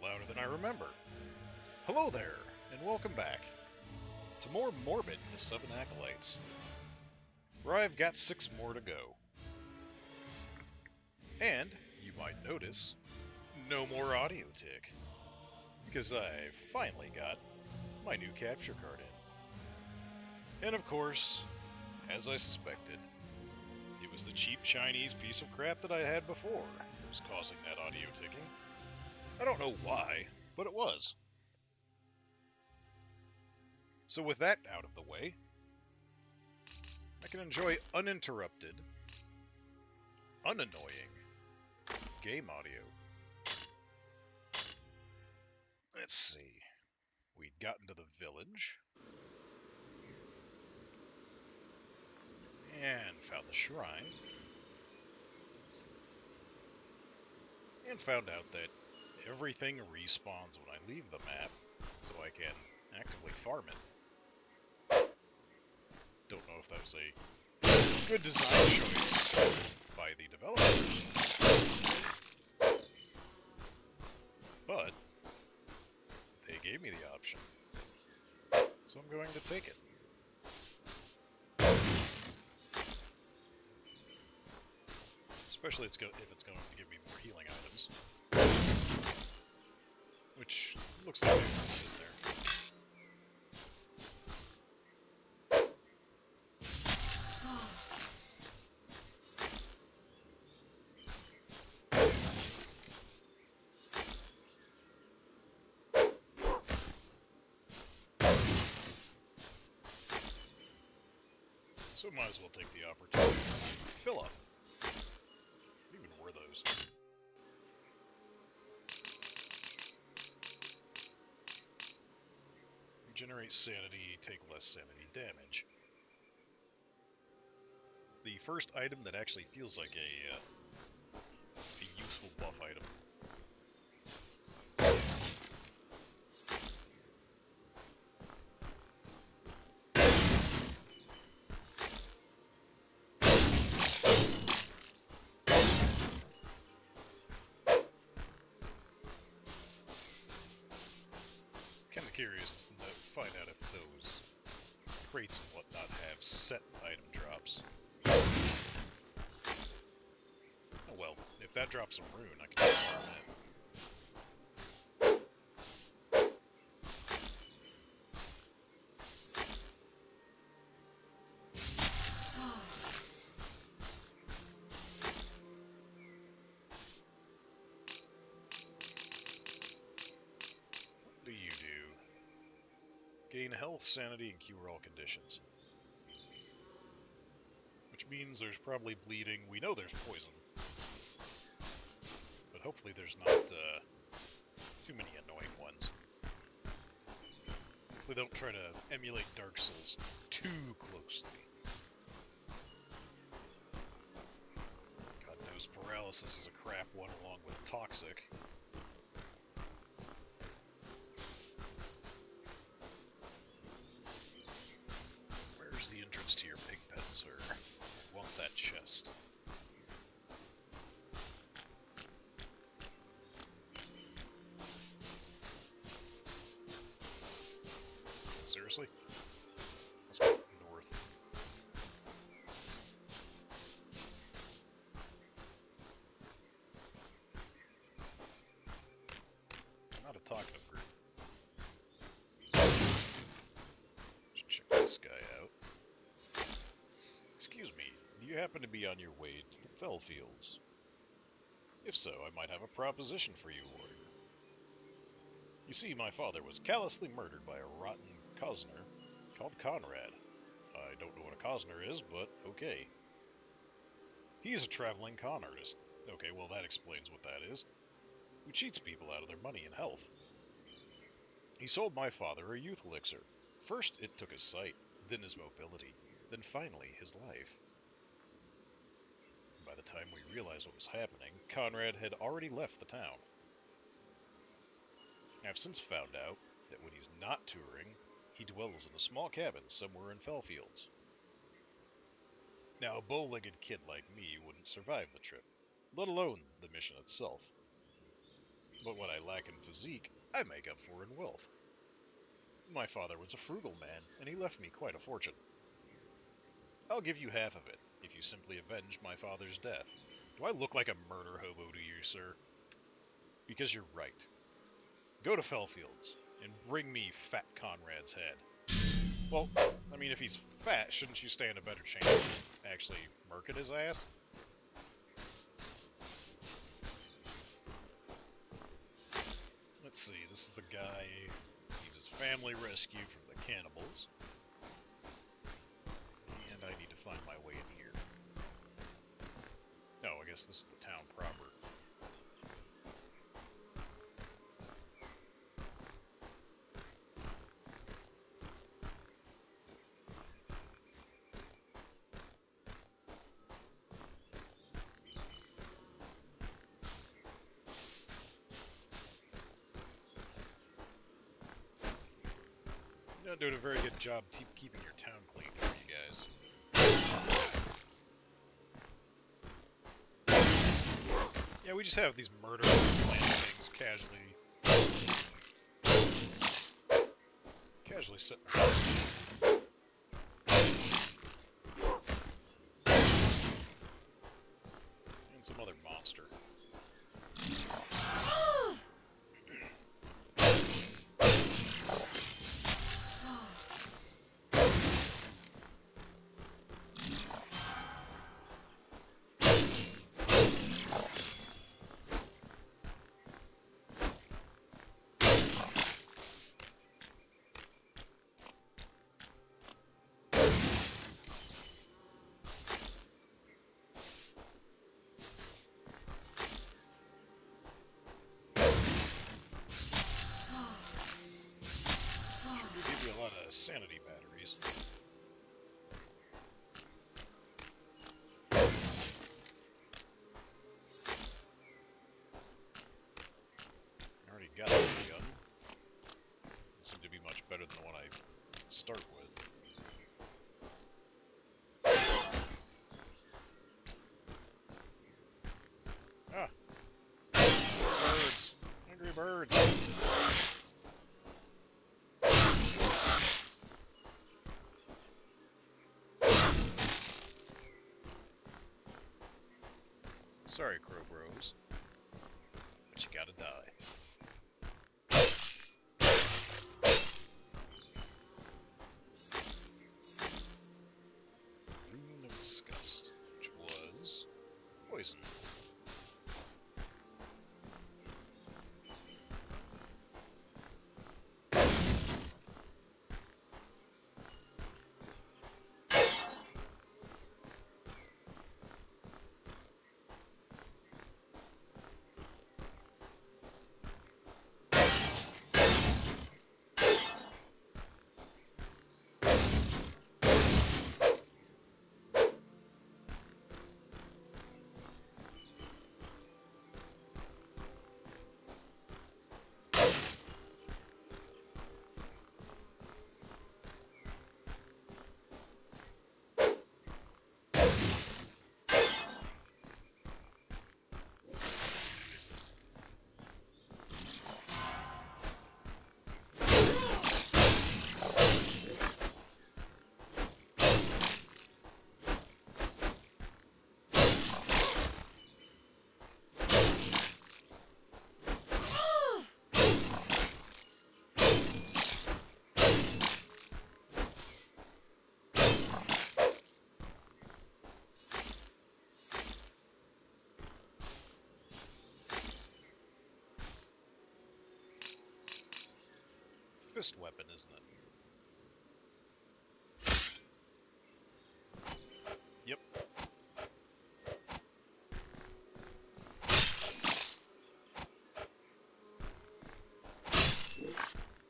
louder than I remember. Hello there, and welcome back to more Morbid, the 7 Acolytes, where I've got 6 more to go. And, you might notice, no more audio tick, because I finally got my new capture card in. And of course, as I suspected, it was the cheap Chinese piece of crap that I had before that was causing that audio ticking. I don't know why, but it was. So with that out of the way, I can enjoy uninterrupted, unannoying game audio. Let's see. We'd gotten to the village and found the shrine and found out that everything respawns when I leave the map, so I can actively farm it. Don't know if that was a good design choice by the developers, but they gave me the option, so I'm going to take it. Especially if it's going to give me more healing items, which looks like they've listed there. So might as well take the opportunity to fill up. What even were those? Regenerate sanity, take less sanity damage. The first item that actually feels like a useful buff item. Kind of curious to find out if those crates and whatnot have set item drops. Oh well, if that drops a rune, I can just farm it. What do you do? Gain health, sanity, and cure all conditions. Which means there's probably bleeding. We know there's poison. But hopefully there's not too many annoying ones. Hopefully they don't try to emulate Dark Souls too closely. God knows paralysis is a crap one along with toxic. Where's the entrance to your pig pen, sir? I want that chest. Seriously? Let's go north. Not a talkative group. Let's check this guy out. Excuse me, do you happen to be on your way to the Fell Fields? If so, I might have a proposition for you, warrior. You see, my father was callously murdered by a rotten cozener called Conrad. I don't know what a cozener is, but okay. He's a traveling con artist. Okay, well that explains what that is. Who cheats people out of their money and health. He sold my father a youth elixir. First it took his sight, then his mobility, then finally his life. By the time we realized what was happening, Conrad had already left the town. I've since found out that when he's not touring, he dwells in a small cabin somewhere in Fellfields. Now, a bow-legged kid like me wouldn't survive the trip, let alone the mission itself. But what I lack in physique, I make up for in wealth. My father was a frugal man, and he left me quite a fortune. I'll give you half of it, if you simply avenge my father's death. Do I look like a murder hobo to you, sir? Because you're right. Go to Fellfields, and bring me Fat Conrad's head. Well, I mean, if he's fat, shouldn't you stand a better chance of actually murking his ass? Let's see, this is the guy who needs his family rescued from the cannibals. And I need to find my way in here. No, I guess this is the town proper. You're not doing a very good job keeping your town clean, are you guys? Yeah, we just have these murder plant things casually sitting around. And some other monster. Sanity batteries. I already got that gun. Doesn't seem to be much better than the one I start with. Ah! Birds! Angry birds! Sorry, Crow Bros, but you gotta die. Rune of Disgust, which was poison. Fist weapon, isn't it? Yep.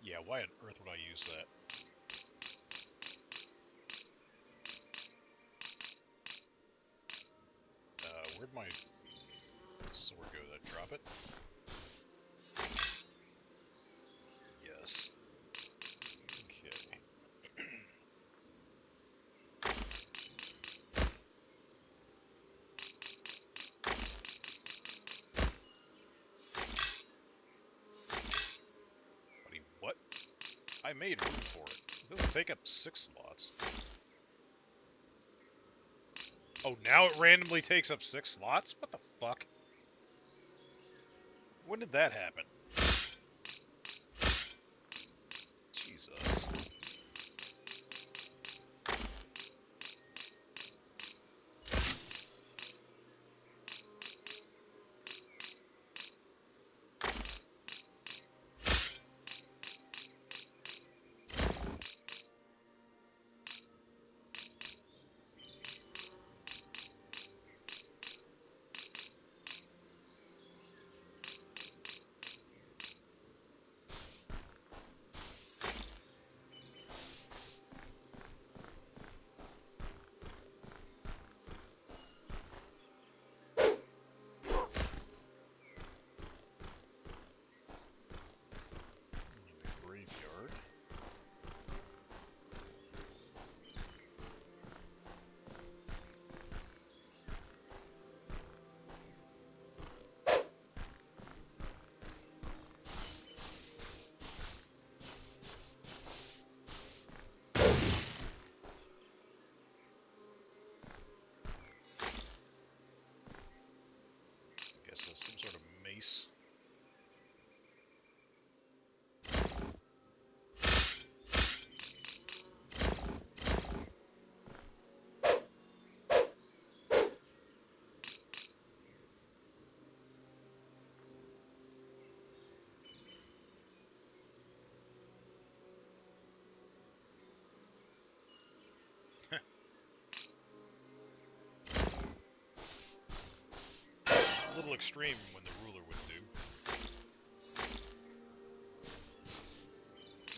Yeah, why on earth would I use that? Where'd my sword go? Did I drop it? Yes. Okay. made room for it. It doesn't take up 6 slots. Oh, now it randomly takes up 6 slots? What the fuck? When did that happen? Jesus. Graveyard. Guess that's some sort of mace. A little extreme when the ruler would do.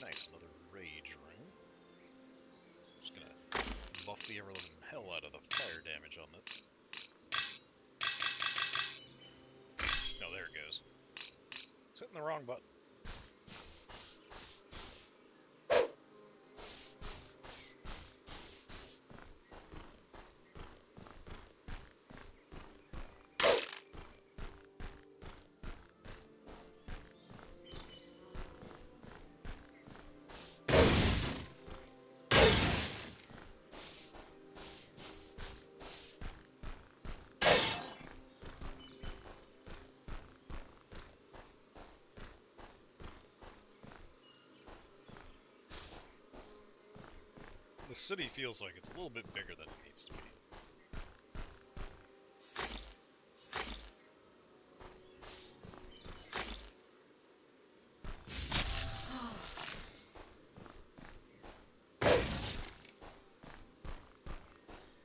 Nice, another rage room. Just gonna buff the ever-living hell out of the fire damage on it. No, there it goes. It's hitting the wrong button. The city feels like it's a little bit bigger than it needs to be.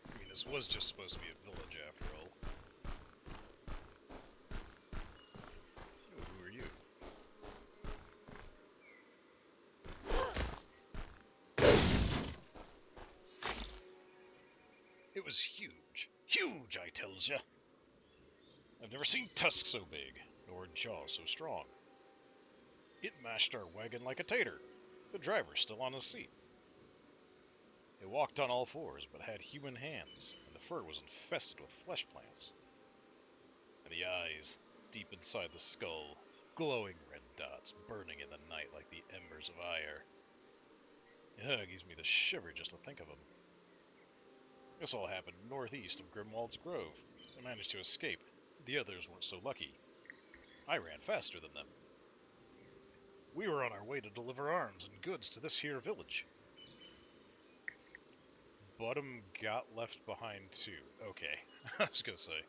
I mean, this was just supposed to be a village after all. Ooh, who are you? It was huge. Huge, I tells ya. I've never seen tusks so big, nor jaws so strong. It mashed our wagon like a tater, the driver still on his seat. It walked on all fours, but had human hands, and the fur was infested with flesh plants. And the eyes, deep inside the skull, glowing red dots burning in the night like the embers of ire. It gives me the shiver just to think of them. This all happened northeast of Grimwald's Grove. I managed to escape. The others weren't so lucky. I ran faster than them. We were on our way to deliver arms and goods to this here village. Bottom got left behind too. Okay, I was gonna say.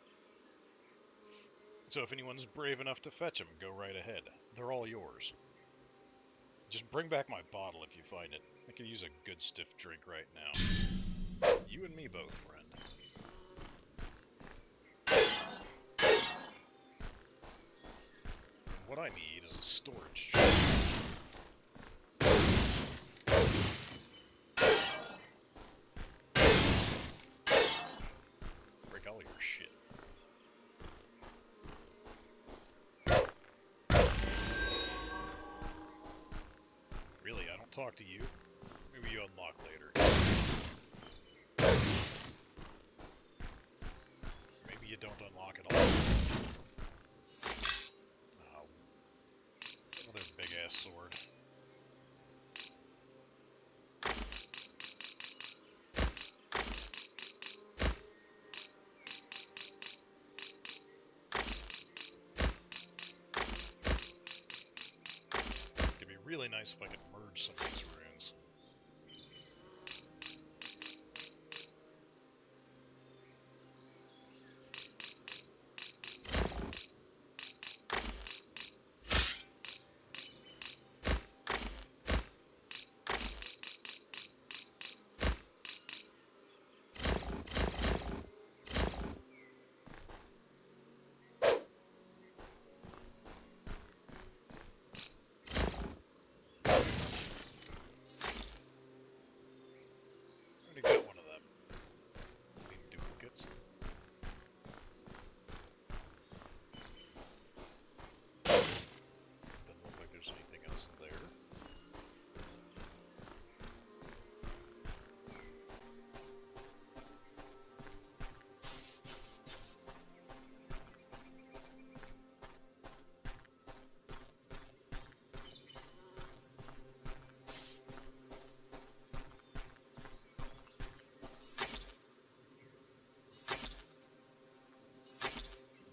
So if anyone's brave enough to fetch them, go right ahead. They're all yours. Just bring back my bottle if you find it. I could use a good stiff drink right now. You and me both, friend. What I need is a storage tree. Break all your shit. Really, I don't talk to you? Maybe you unlock later. Maybe you don't unlock at all. Oh. Another big-ass sword. really nice if I could merge some of these runes.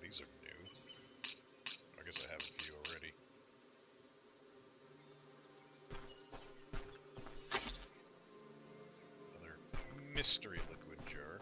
These are new. I guess I have a few already. Another mystery liquid jar.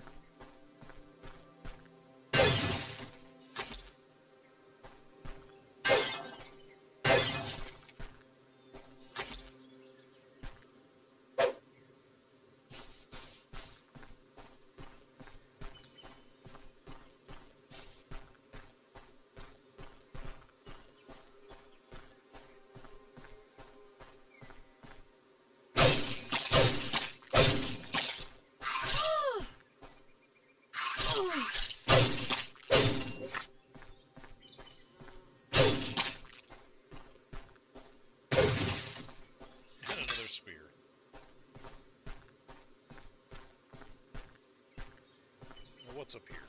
What's up here?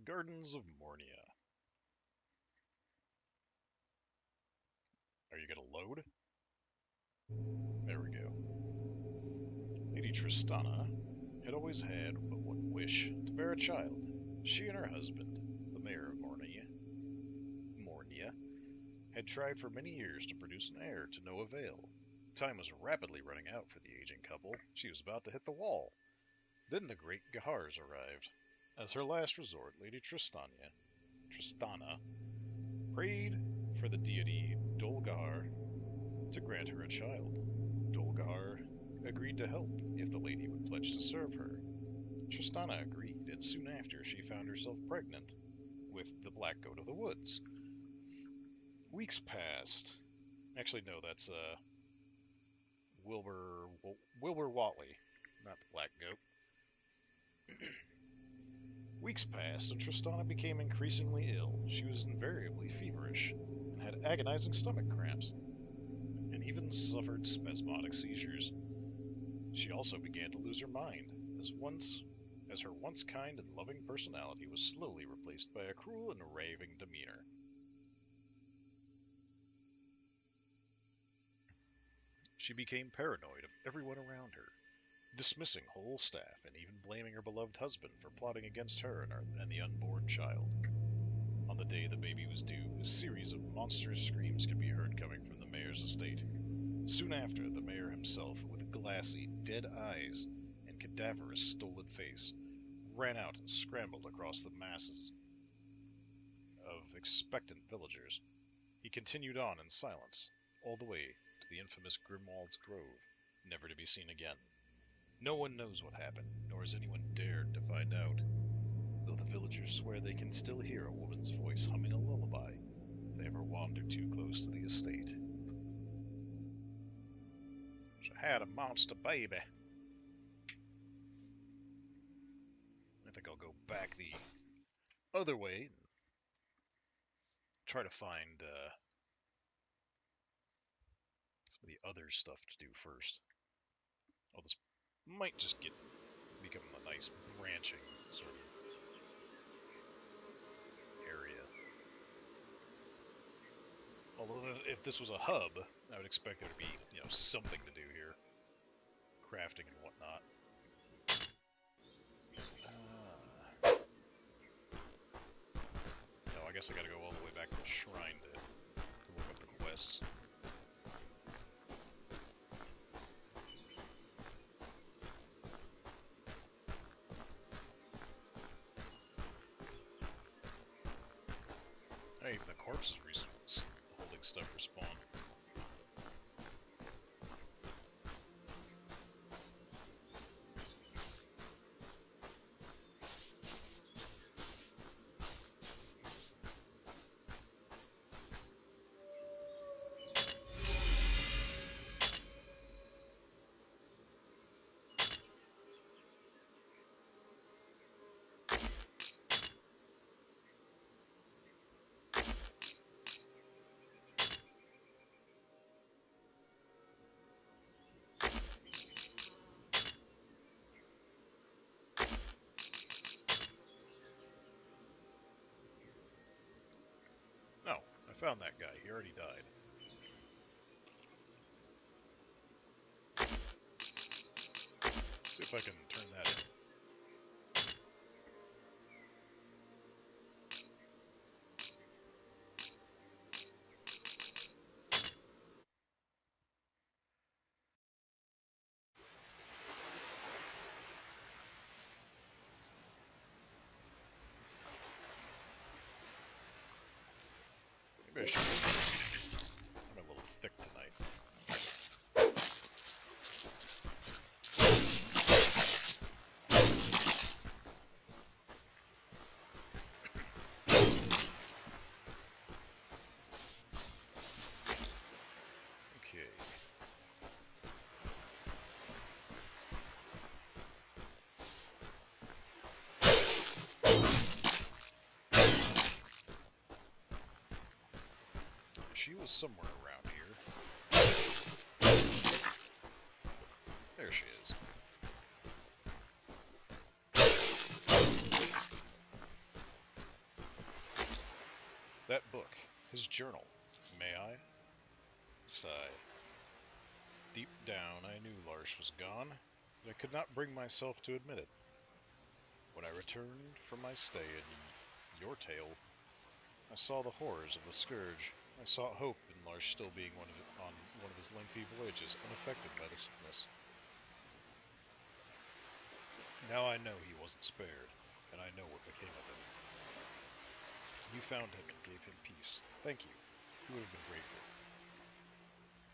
Gardens of Mornia. Are you gonna load? There we go. Lady Tristana had always had but one wish, to bear a child. She and her husband, the mayor of Mornia, had tried for many years to produce an heir to no avail. Time was rapidly running out for the aging couple. She was about to hit the wall. Then the great Gahars arrived. As her last resort, Lady Tristana prayed for the deity Dolgahar to grant her a child. Dolgahar agreed to help if the lady would pledge to serve her. Tristana agreed, and soon after she found herself pregnant with the Black Goat of the Woods. Weeks passed. Actually, no, that's Wilbur Watley, not the Black Goat. Weeks passed, and Tristana became increasingly ill. She was invariably feverish, and had agonizing stomach cramps, and even suffered spasmodic seizures. She also began to lose her mind, as her once kind and loving personality was slowly replaced by a cruel and raving demeanor. She became paranoid of everyone around her, dismissing whole staff and even blaming her beloved husband for plotting against her and the unborn child. On the day the baby was due, a series of monstrous screams could be heard coming from the mayor's estate. Soon after, the mayor himself, with glassy, dead eyes and cadaverous, stolid face, ran out and scrambled across the masses of expectant villagers. He continued on in silence, all the way to the infamous Grimwald's Grove, never to be seen again. No one knows what happened, nor has anyone dared to find out, though the villagers swear they can still hear a woman's voice humming a lullaby if they ever wander too close to the estate. She had a monster baby. I think I'll go back the other way and try to find some of the other stuff to do first. Oh, this might just become a nice branching sort of area. Although if this was a hub, I would expect there to be, something to do here. Crafting and whatnot. No, I guess I gotta go all the way back to the shrine to look up the quests. Hey, even the corpses holding stuff respawn. No, I found that guy. He already died. Let's see if I can turn that in. Maybe I should. I'm a little thick tonight. Okay. She was somewhere around here. There she is. That book. His journal. May I? Sigh. Deep down, I knew Larsh was gone, but I could not bring myself to admit it. When I returned from my stay in your tale, I saw the horrors of the Scourge. I saw hope in Larsh still being on one of his lengthy voyages, unaffected by the sickness. Now I know he wasn't spared, and I know what became of him. You found him and gave him peace. Thank you. You would have been grateful.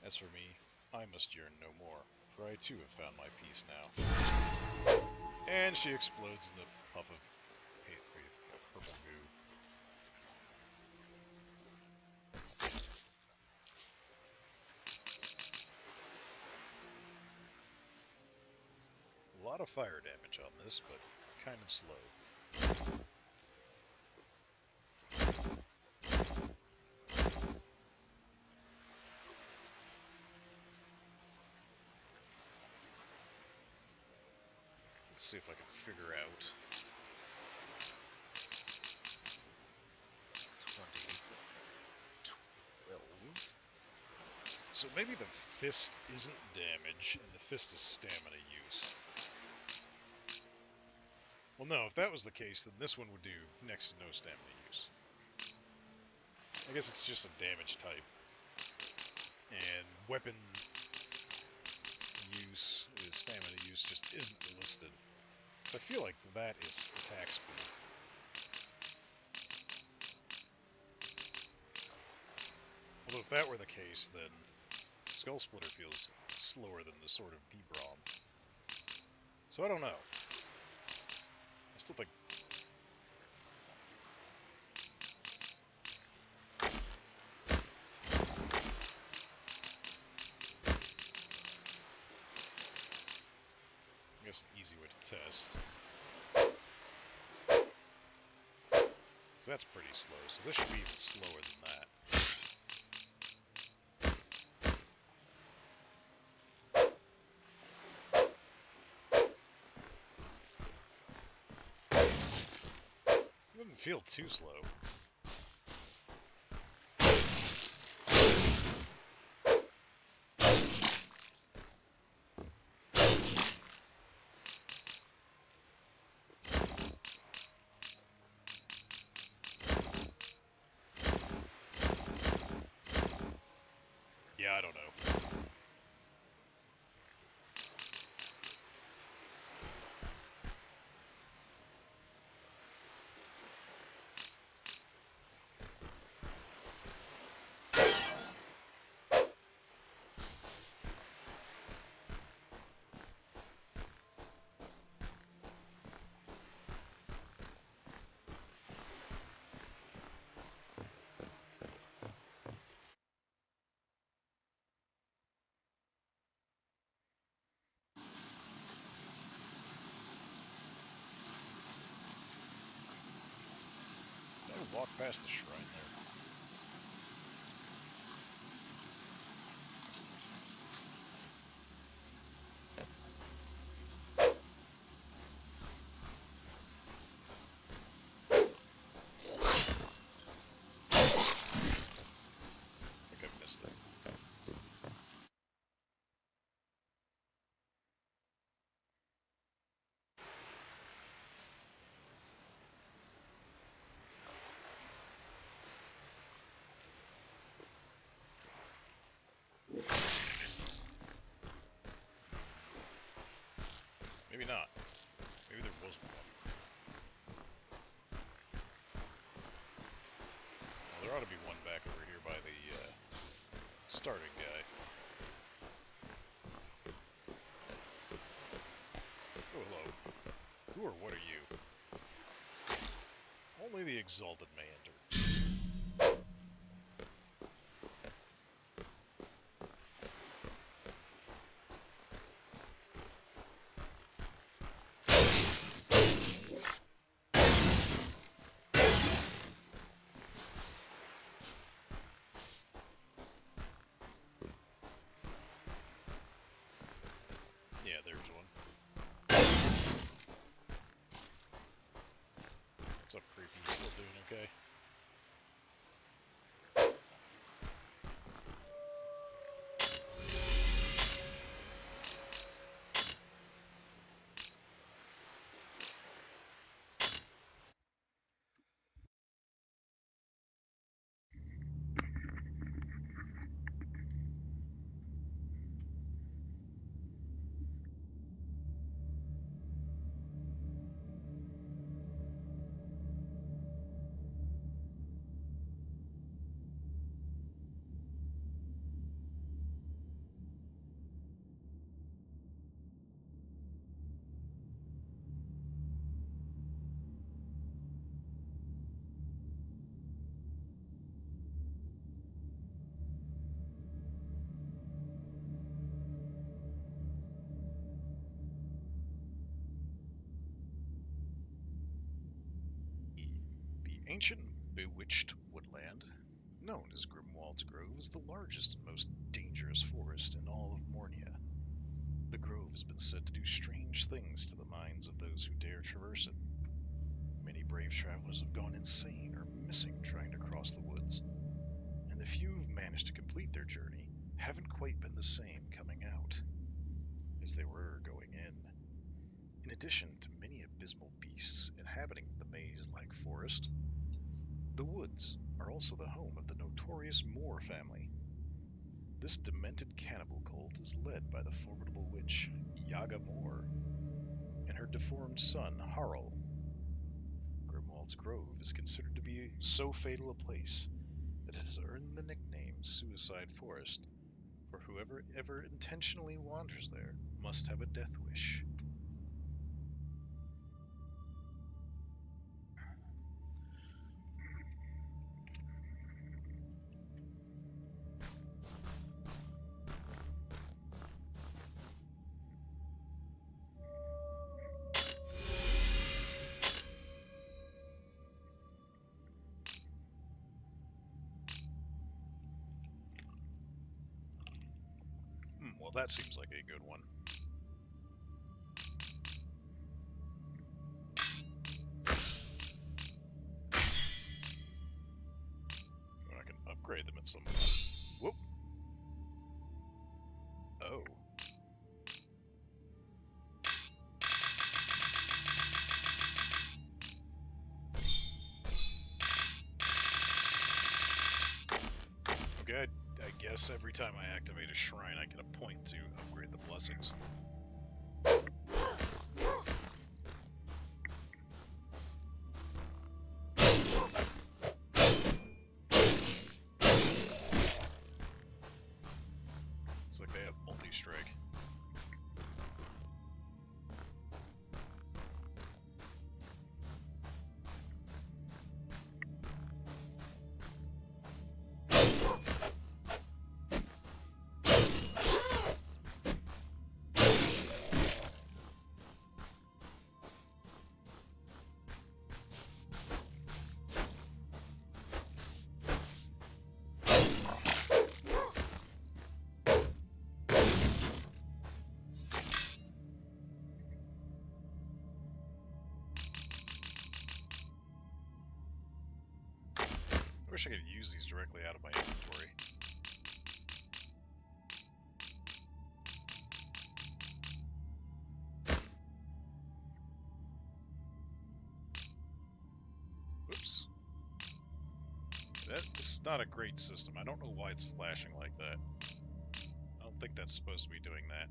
As for me, I must yearn no more, for I too have found my peace now. And she explodes in a puff of purple goo. A lot of fire damage on this, but kind of slow. Let's see if I can figure out. 20, 12. So maybe the fist isn't damage, and the fist is stamina use. Well, no, if that was the case, then this one would do next to no stamina use. I guess it's just a damage type. And weapon use, stamina use, just isn't listed. So I feel like that is attack speed. Although if that were the case, then Skull Splitter feels slower than the Sword of Debrom. So I don't know. I still think... I guess an easy way to test. So that's pretty slow, so this should be even slower than that. It doesn't feel too slow. walk past the shrine there. I think I missed it. Maybe not. Maybe there was one. Well, there ought to be one back over here by the starting guy. Oh, hello. Who or what are you? Only the exalted may enter. Yeah, there's one. What's up, creepy? Still doing okay? The ancient bewitched woodland, known as Grimwald's Grove, is the largest and most dangerous forest in all of Mornia. The grove has been said to do strange things to the minds of those who dare traverse it. Many brave travelers have gone insane or missing trying to cross the woods, and the few who've managed to complete their journey haven't quite been the same coming out as they were going in. In addition to many abysmal beasts inhabiting the maze-like forest, the woods are also the home of the notorious Moor family. This demented cannibal cult is led by the formidable witch Yaga Moor and her deformed son Harl. Grimwald's Grove is considered to be so fatal a place that it has earned the nickname Suicide Forest, for whoever ever intentionally wanders there must have a death wish. Well, that seems like a good one. I can upgrade them at some point. Whoop! Oh. Okay, I guess every time I activate a shrine, I get a point to upgrade the blessings. Looks like they have multi-strike. wish I could use these directly out of my inventory. Oops. This is not a great system. I don't know why it's flashing like that. I don't think that's supposed to be doing that.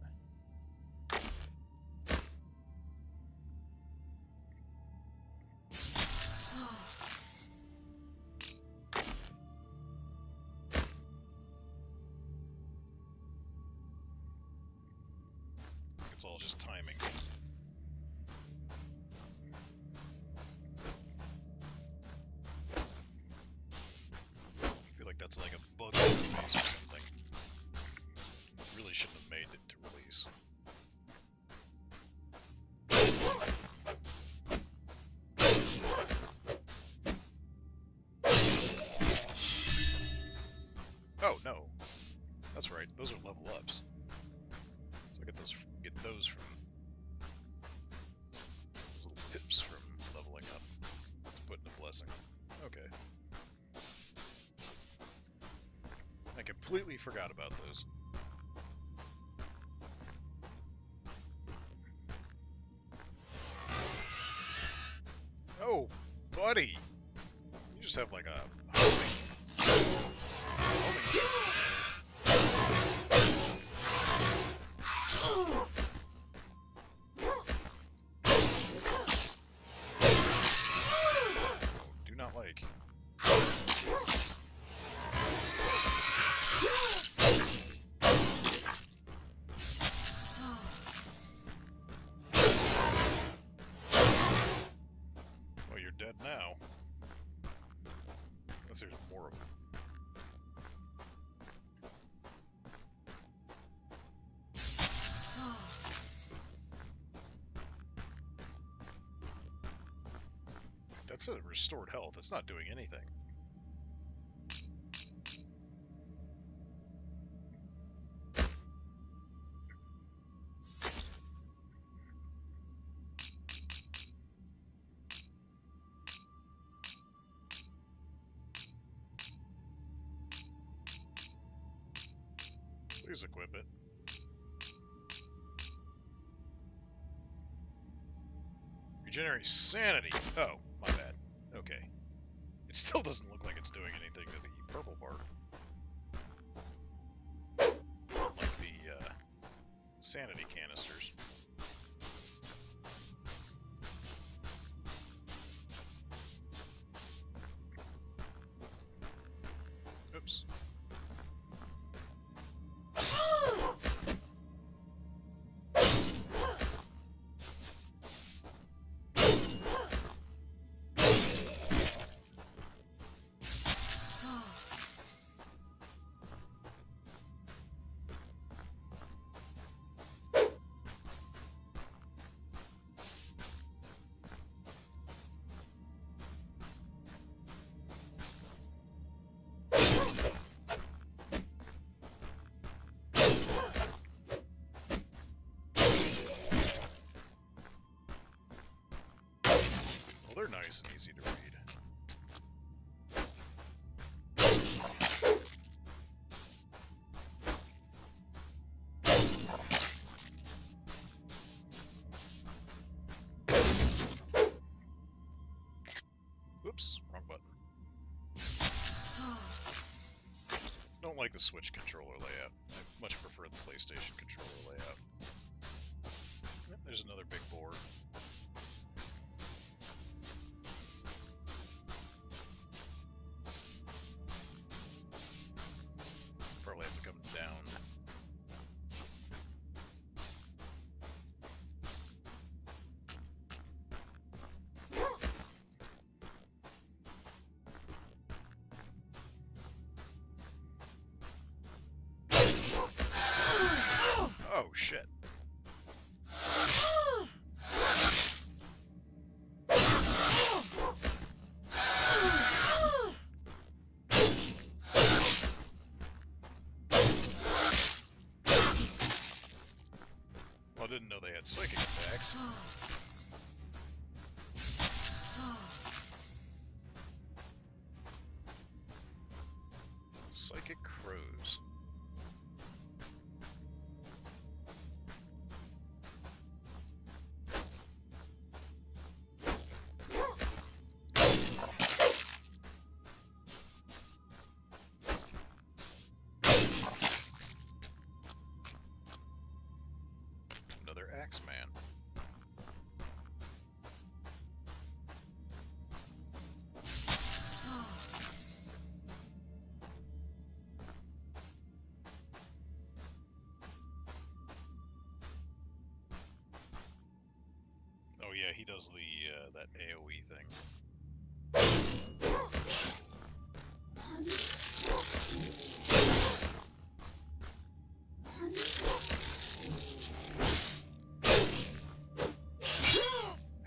It's all just timing. I feel like that's like a bug interface or something. Really shouldn't have made it to release. Oh no, that's right. Those are level ups. So I get those from those little pips from leveling up. To put in a blessing. Okay. I completely forgot about those. Oh, buddy! You just have like a homing. Do not like. Well, you're dead now. Unless there's more of them. That's a restored health. It's not doing anything. Please equip it. Regenerate sanity. Oh, my bad. Okay. It still doesn't look like it's doing anything to the purple part. Like the sanity canisters. Oops. Well, they're nice and easy to read. Whoops, wrong button. Don't like the Switch controller layout. I much prefer the PlayStation controller layout. Yep, there's another big board. Probably have to come down. Oh, shit. Well, I didn't know they had psychic attacks. Axeman. Oh yeah, he does the that AoE thing.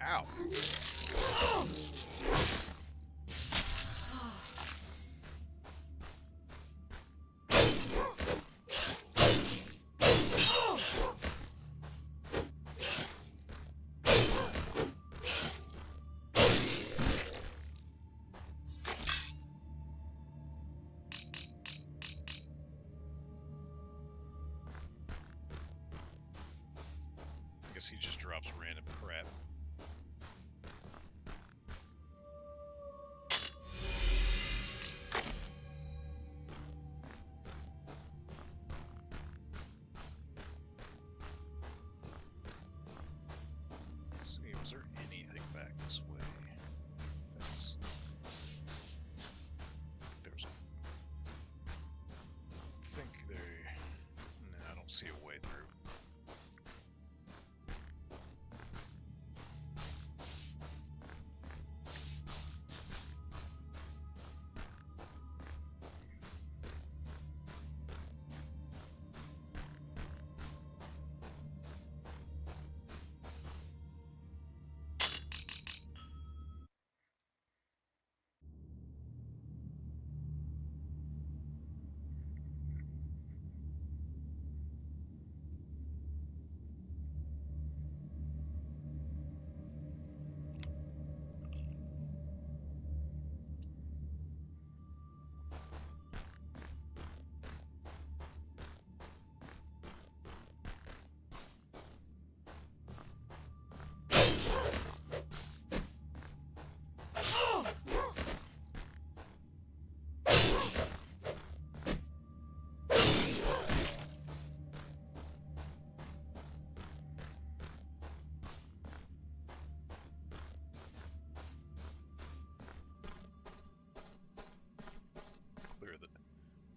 Ow! I guess he just drops random crap. Let's see, was there anything back this way? That's... There's a... I think there... Nah, I don't see a way through.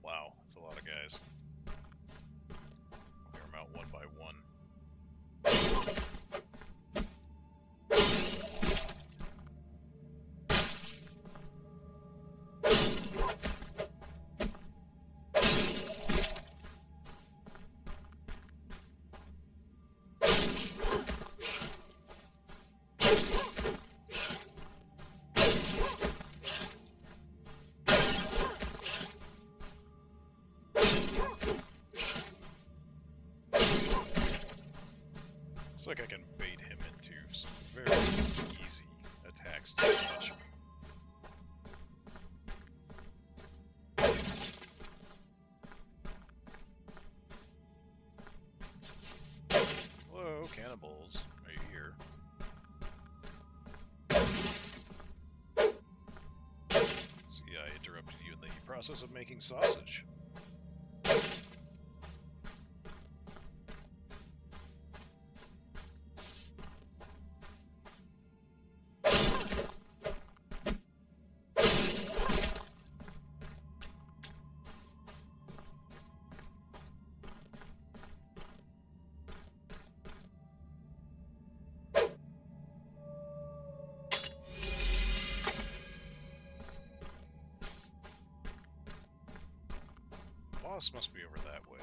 Wow, that's a lot of guys. Clear them out one by one. Looks like I can bait him into some very easy attacks to catch. Hello, cannibals. Are you here? See, I interrupted you in the process of making sausage. Boss must be over that way.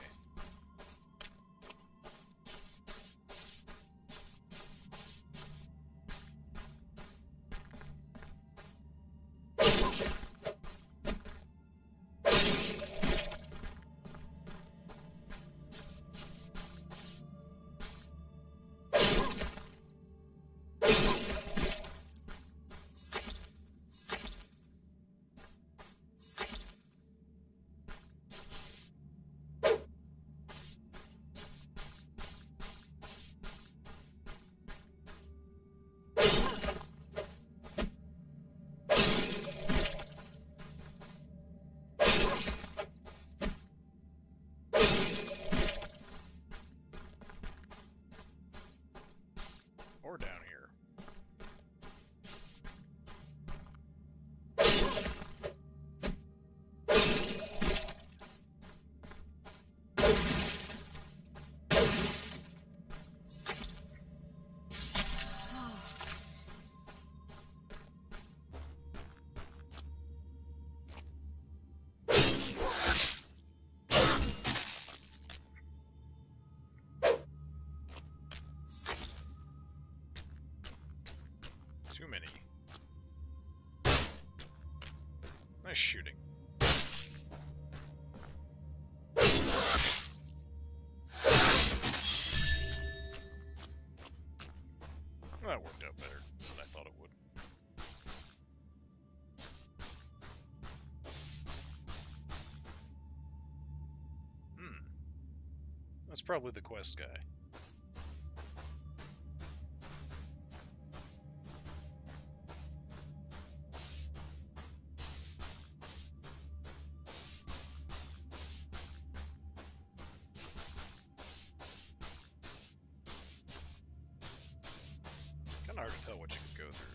Finish shooting. That worked out better than I thought it would. That's probably the quest guy. Kinda hard to tell what you could go through.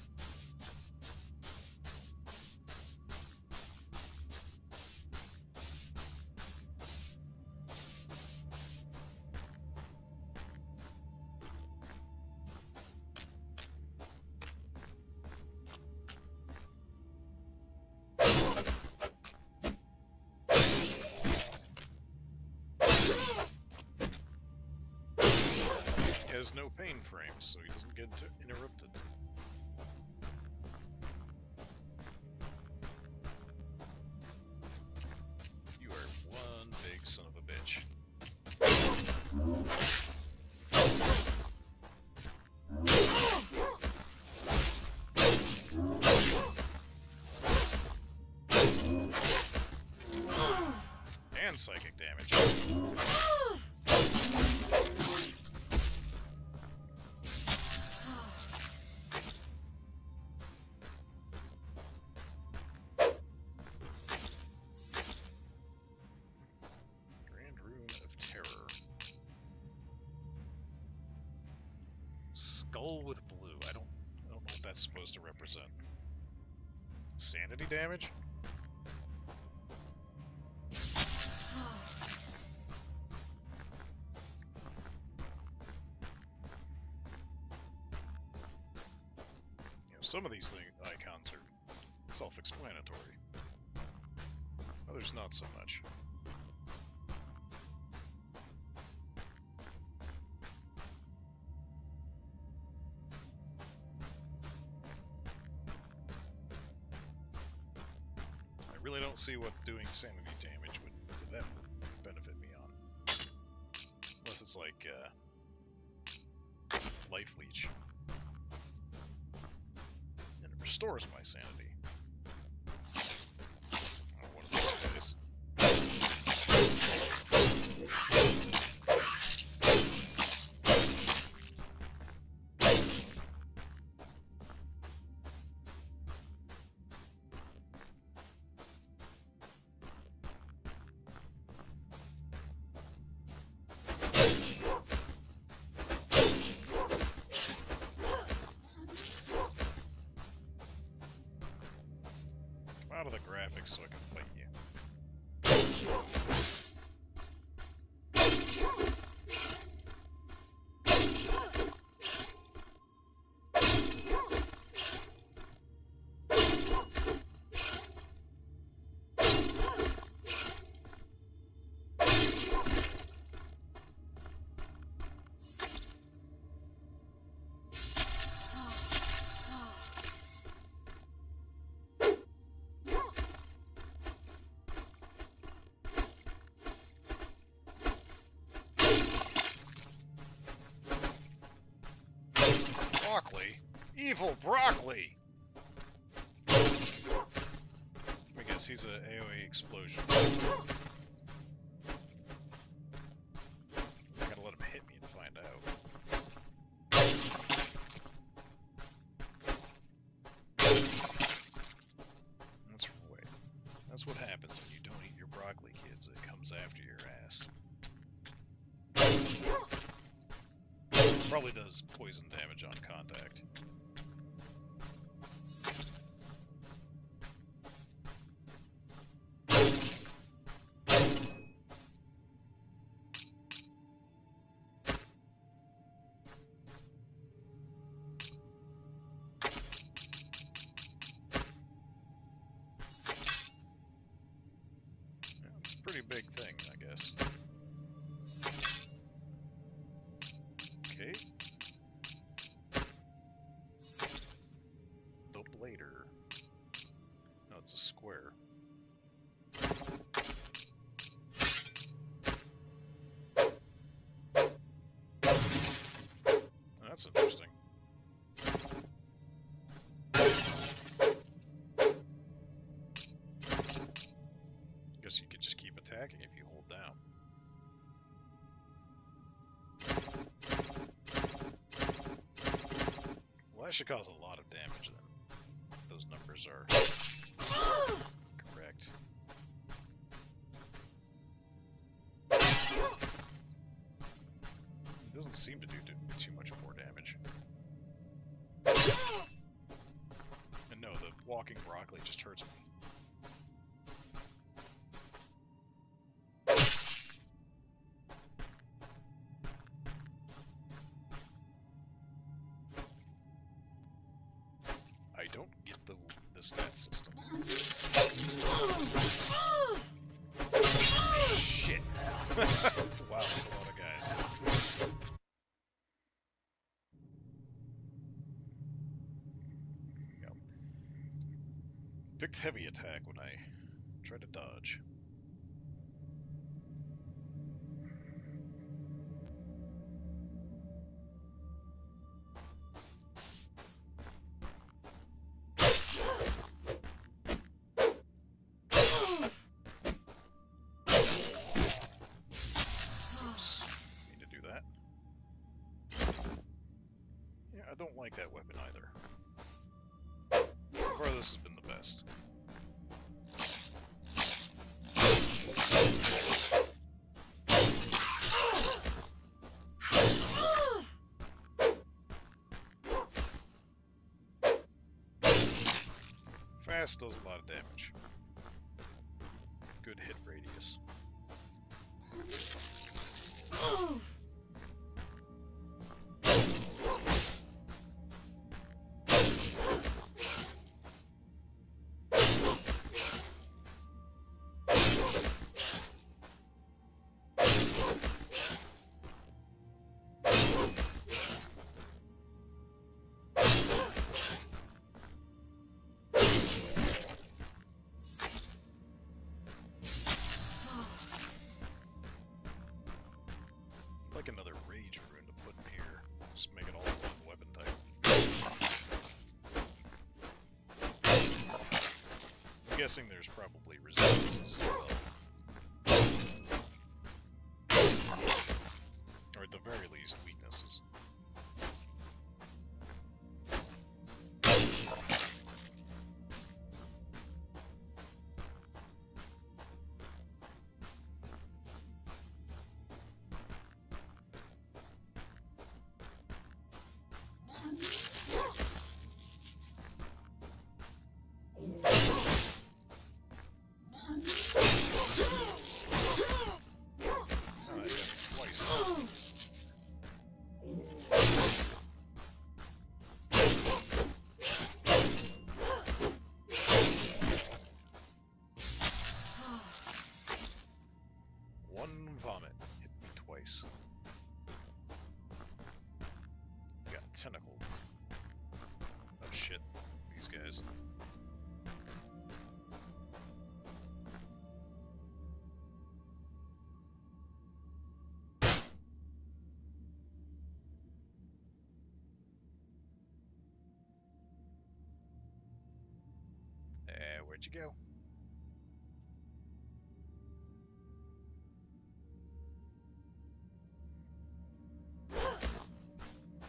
He has no pain frames, so he doesn't get interrupted. You are one big son of a bitch. And psychic damage. Skull with blue. I don't know what that's supposed to represent. Sanity damage? Some of these icons are self-explanatory. Others not so much. I really don't see what doing sanity damage would benefit me on. Unless it's like life leech. And it restores my sanity. Oh, one of those days. Out of the graphics so I can fight you. Broccoli? Evil broccoli! I guess he's an AoE explosion. I gotta let him hit me and find out. That's what happens when you don't eat your broccoli, kids. It comes after your ass. Probably does poison damage on contact. Yeah, it's a pretty big thing, I guess. Okay. The Blader. No, it's a square. that's interesting. Guess you could just keep attacking if you hold down. Well, that should cause a lot of damage then. Those numbers are correct. It doesn't seem to do too much more damage. And no, the walking broccoli just hurts me. I don't get the stat system. Shit. Wow, that's a lot of guys. Yep. Picked heavy attack when I tried to dodge. I don't like that weapon either. So far this has been the best. Fast does a lot of damage. Good hit radius. Like another rage rune to put in here. Just make it all one weapon type. I'm guessing there's probably resistances as well. Or at the very least, weaknesses. One vomit hit me twice. Got tentacled. Oh shit, these guys. Where'd you go?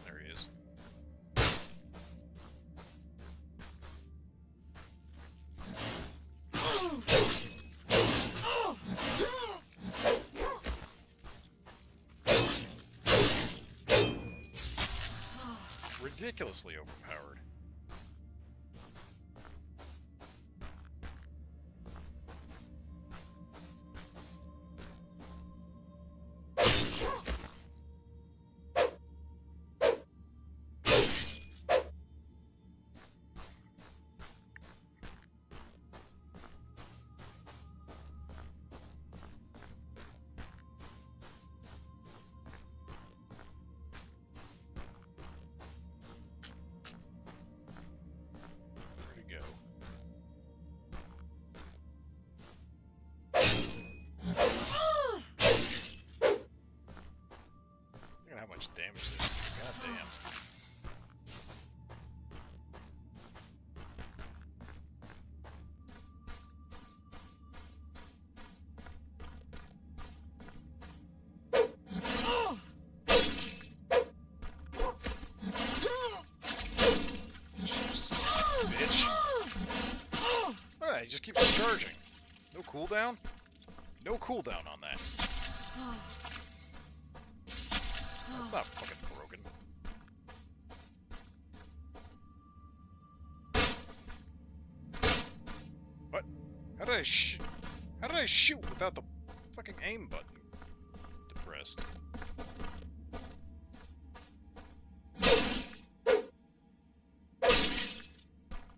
There he is. Ridiculously overpowered. charging. No cooldown? No cooldown on that. That's not fucking broken. What? How did I shoot without the fucking aim button depressed?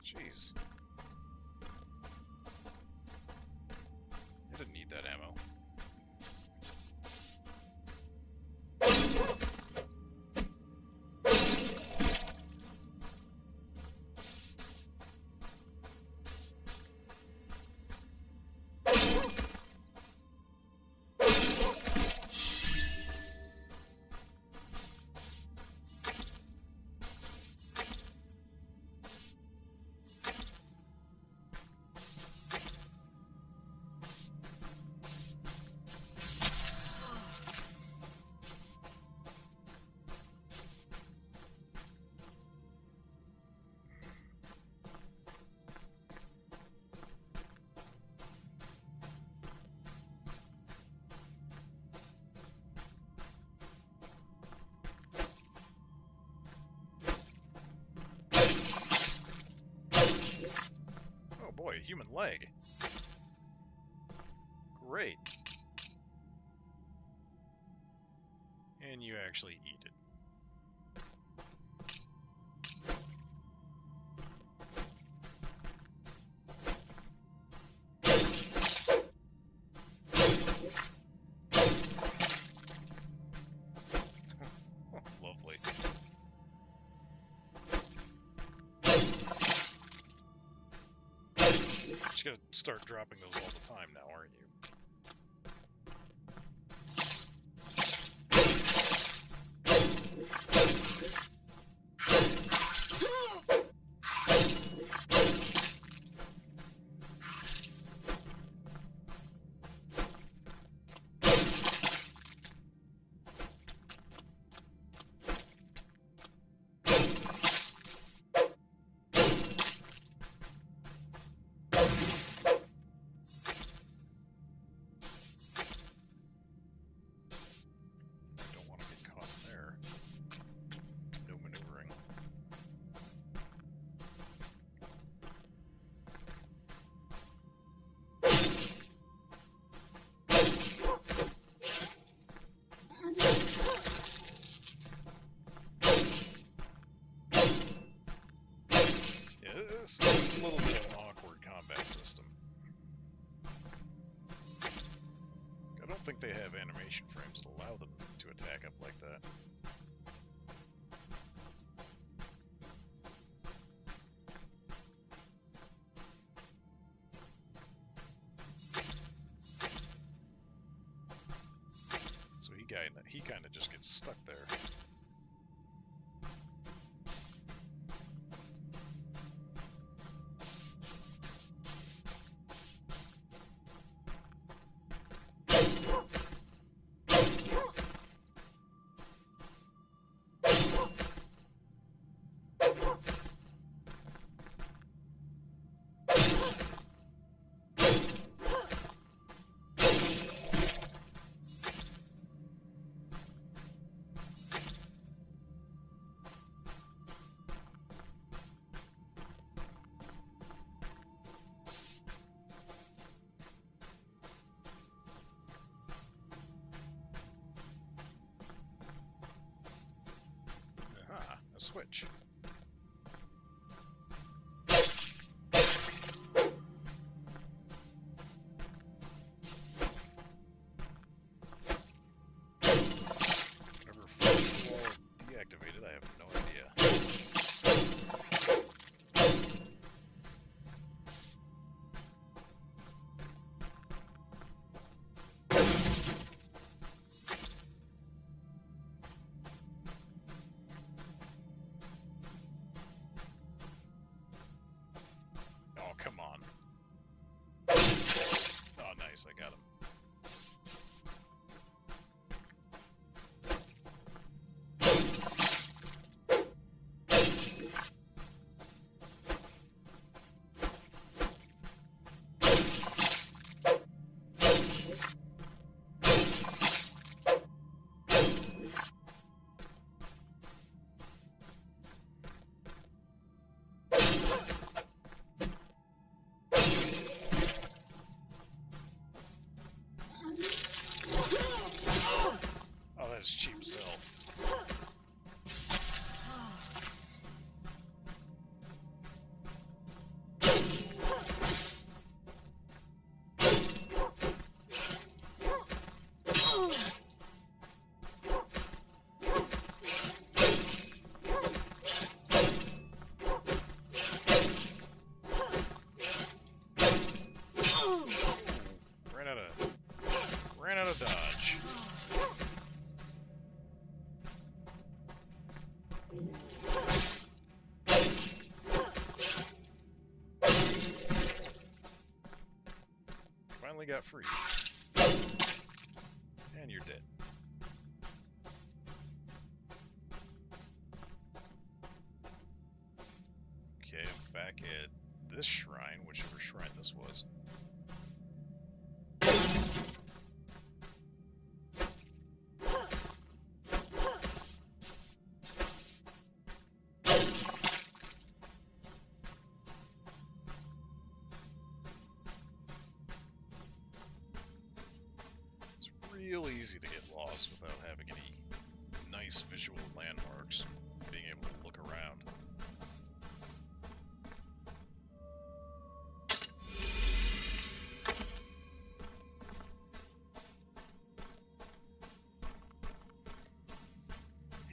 Jeez. I didn't need that ammo. Boy, a human leg. Great. And you actually eat it. Lovely. Just gonna start dropping those all the time now, aren't you? This is a little bit of an awkward combat system. I don't think they have animation frames that allow them to attack up like that. So he kind of just gets stuck there. Switch. Whatever first wall deactivated, I have no idea. finally got free. And you're dead. Okay, I'm back at this shrine, whichever shrine this was. Real easy to get lost without having any nice visual landmarks, being able to look around.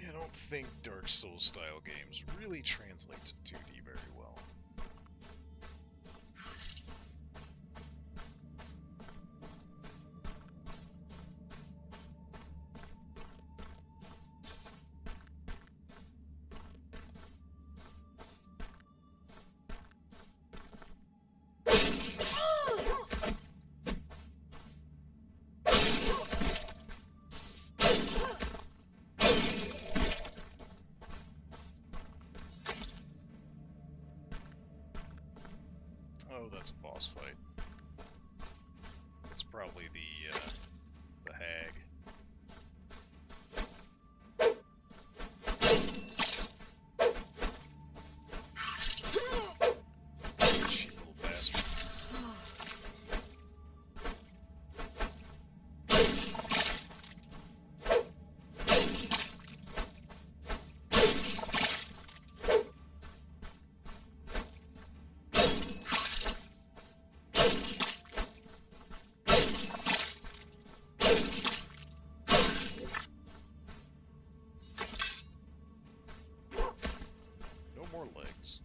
Yeah, I don't think Dark Souls style games really translate to 2D very well. Oh, that's a boss fight. That's probably the hag. Cheap little bastard. No more legs.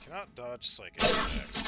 Cannot dodge psychic attacks.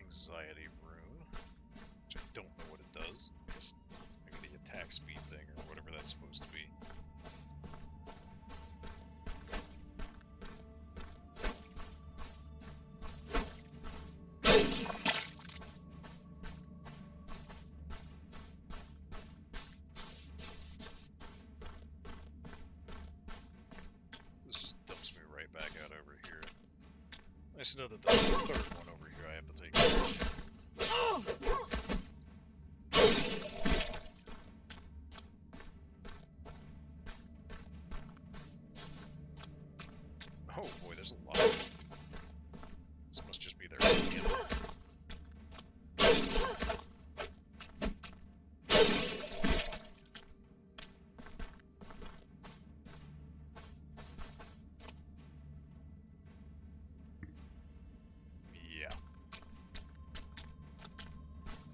Anxiety rune, which I don't know what it does. Just maybe the attack speed thing or whatever that's supposed to be. This just dumps me right back out over here. Nice to know that there's a third one over here I have to take care of. Oh boy, there's a lot of them. This must just be their skin. Yeah.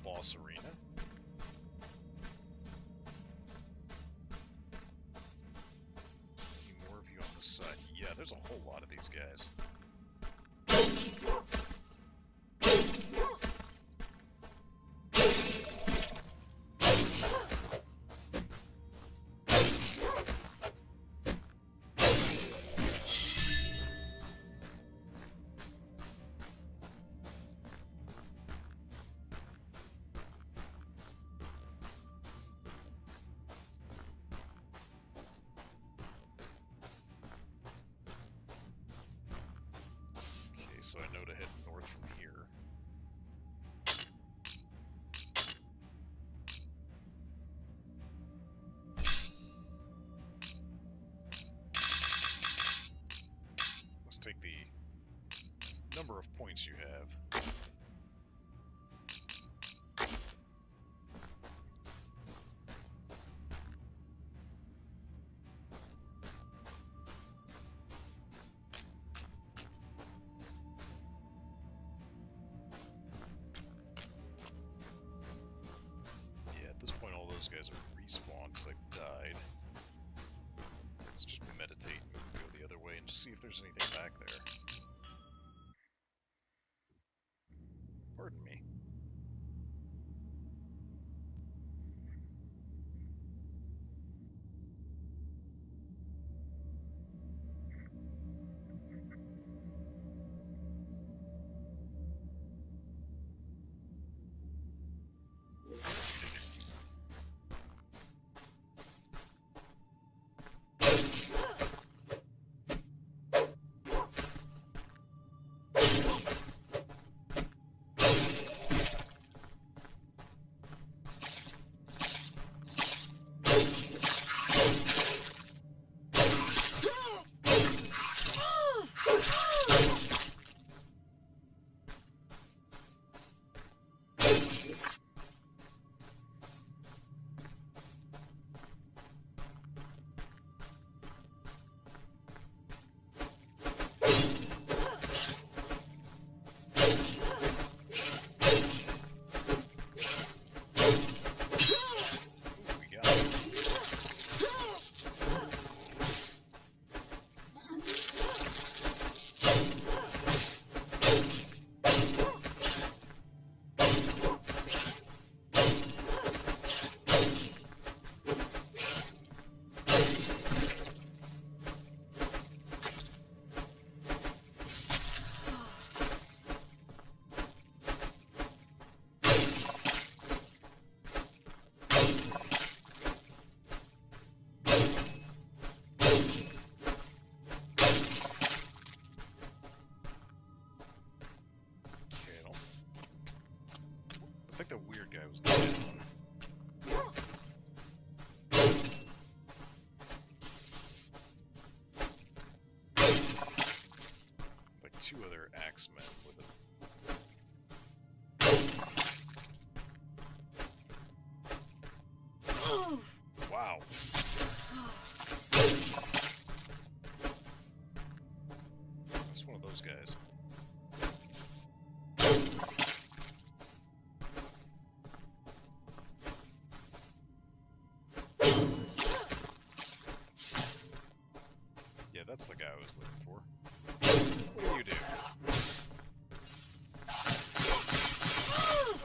Boss arena. Any more of you on the side? Yeah, there's a whole lot of these guys. So I know to head north from here. number of points you have. Yeah, at this point all those guys are respawned because I died. Let's just meditate and go the other way and just see if there's anything back there. Pardon me. I think the weird guy was the dead one. Like two other axemen with it. Wow. It's one of those guys. Yeah, that's the guy I was looking for. What do you do?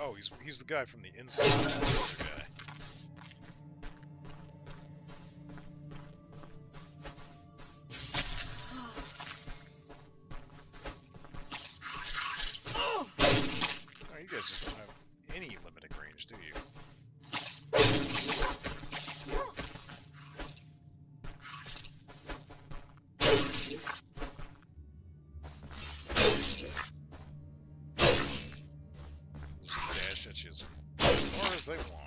Oh, he's the guy from the inside. That's the other guy. Oh, you guys just don't have any limiting range, do you? Dash at you as far as they want.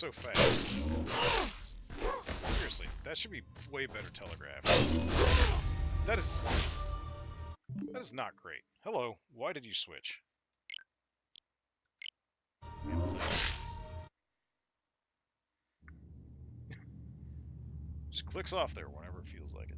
so fast. Seriously, that should be way better telegraphed. That is not great. Hello, why did you switch? Just clicks off there whenever it feels like it.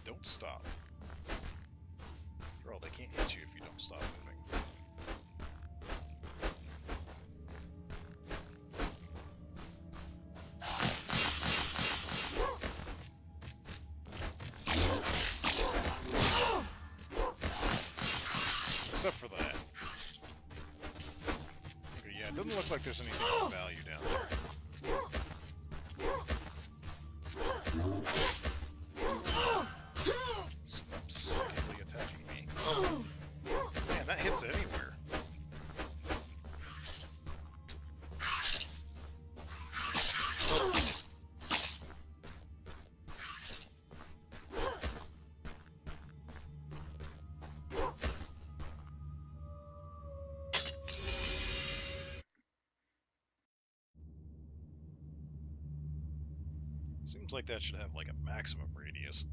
Don't stop. After all, they can't hit you if you don't stop moving. Except for that. Okay, yeah, it doesn't look like there's anything of value down there. Stop suckingly attacking me. Man, that hits anywhere. Seems like that should have like a maximum radius.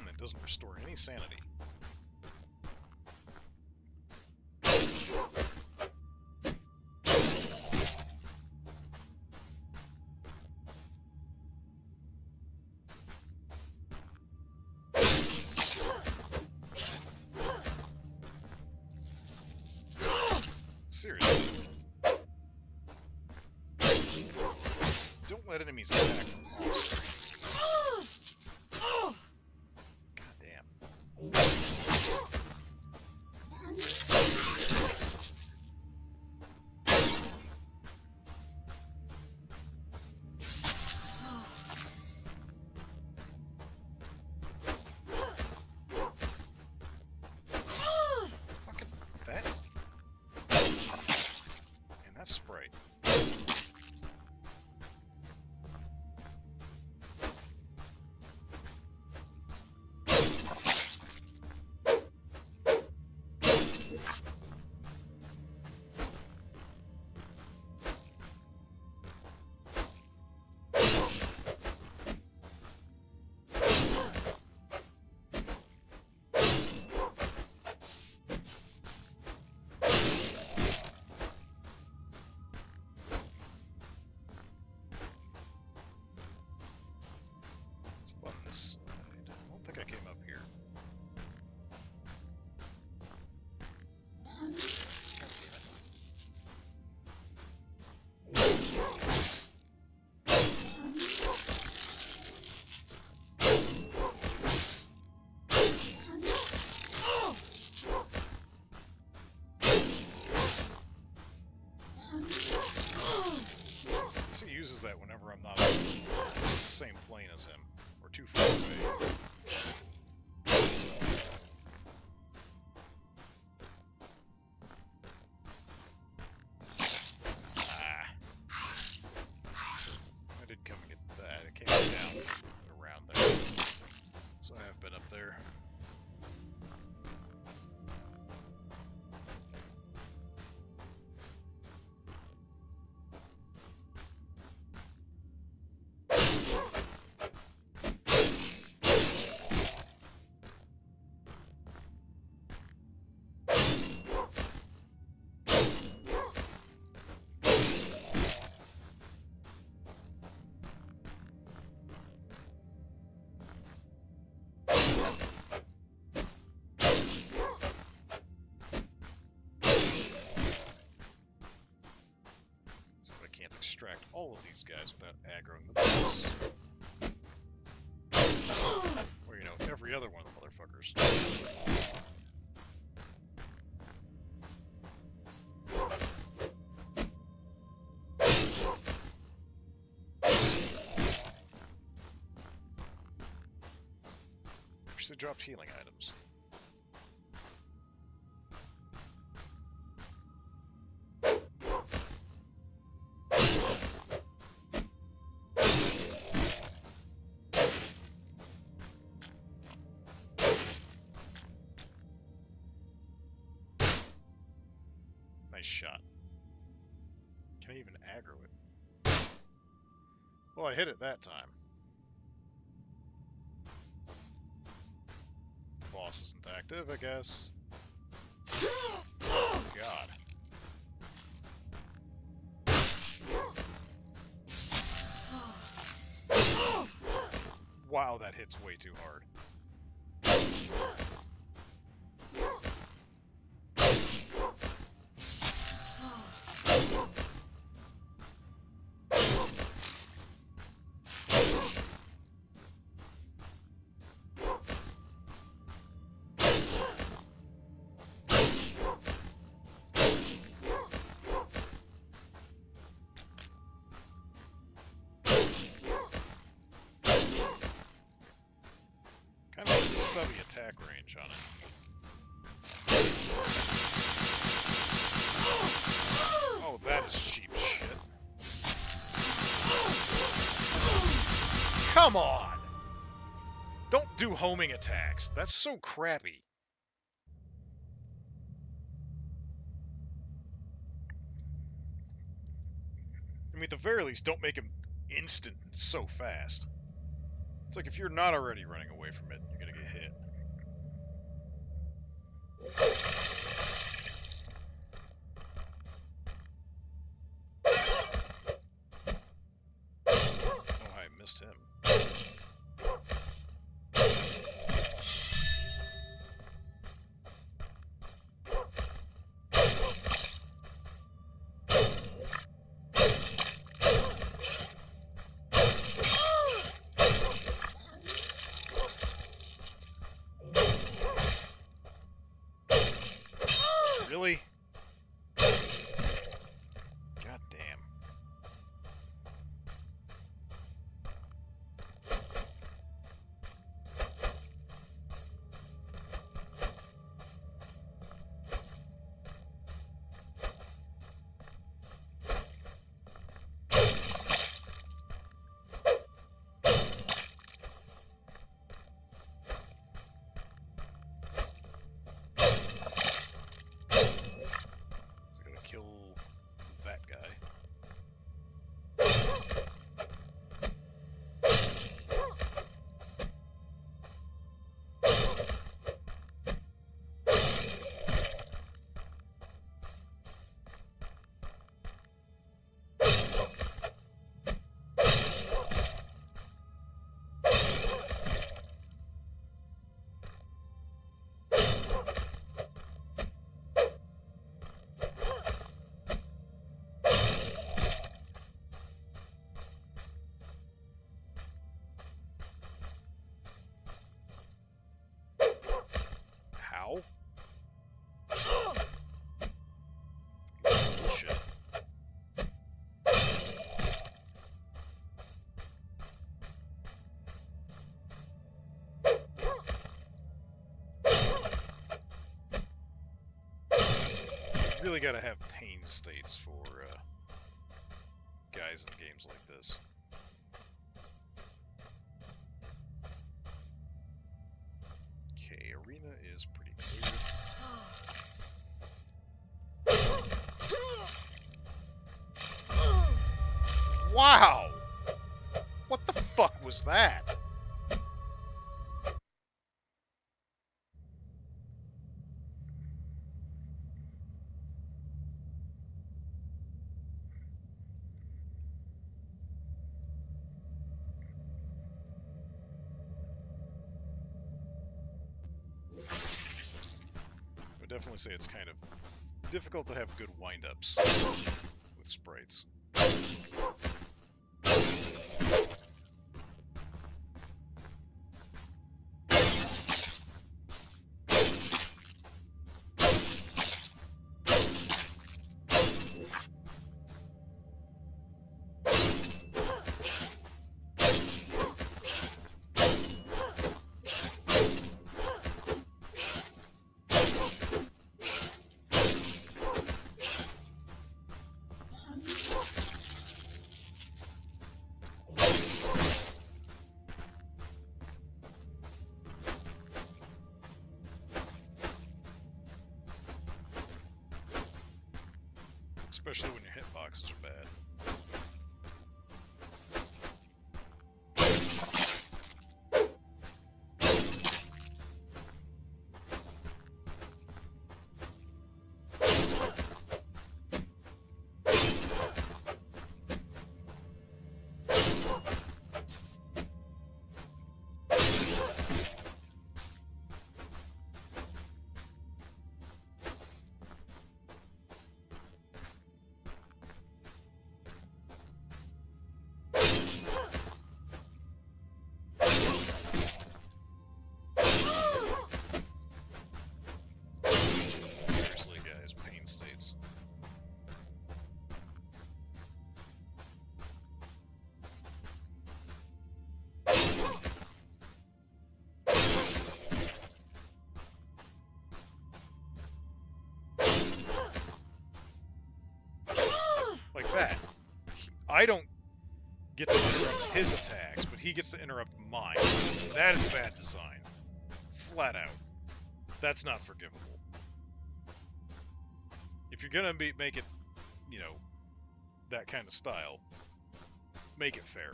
It doesn't restore any sanity. Seriously. Don't let enemies attack from off screen. God damn. Fucking that. And that sprite. Can't extract all of these guys without aggroing the boss. Or, you know, every other one of the motherfuckers. Wish they dropped healing items. Nice shot. Can I even aggro it? Well, I hit it that time. Boss isn't active, I guess. Oh, God. Wow, that hits way too hard. Kind of a stubby attack range on it. Oh, that is cheap shit. Come on! Don't do homing attacks. That's so crappy. I mean, at the very least, don't make him instant so fast. It's like if you're not already running away from it, you're gonna get hit. Oh, I missed him. Really? God damn. Kill that guy. How? Bullshit. Really gotta have pain states for guys in games like this. Okay, arena is pretty clear. Wow! What the fuck was that? definitely say it's kind of difficult to have good wind-ups with sprites. Especially when your hitboxes are bad. Seriously, guys, pain states. Like that. I don't get to interrupt his attacks, but he gets to interrupt mine. That is bad design. Flat out. That's not forgivable. If you're gonna make it, you know, that kind of style, make it fair.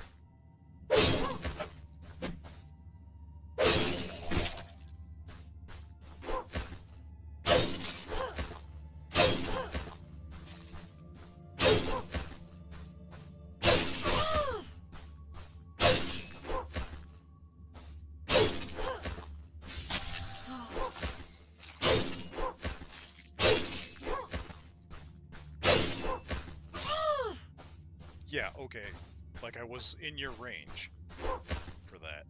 Yeah, okay. Like I was in your range for that.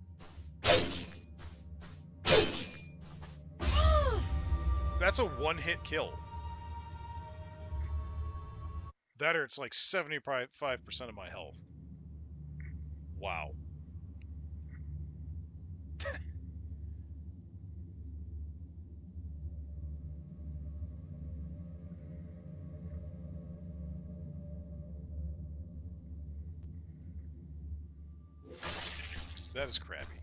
That's a one-hit kill. That or it's like 75% of my health. Wow. That is crappy.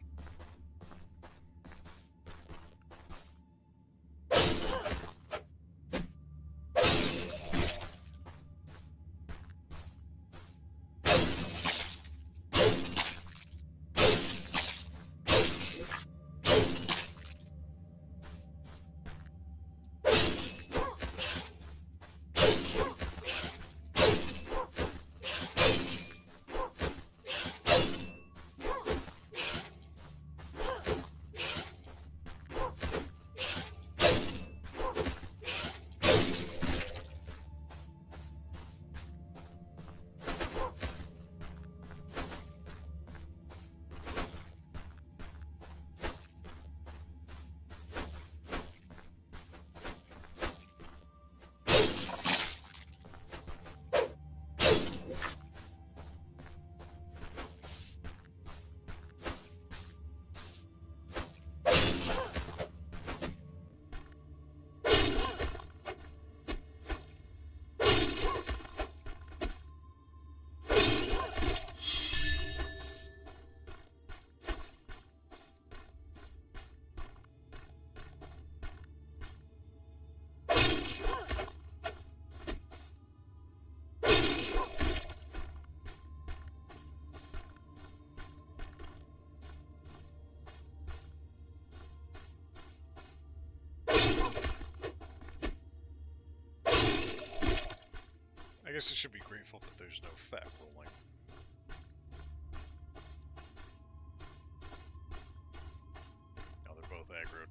I guess I should be grateful that there's no fat rolling. Now they're both aggroed.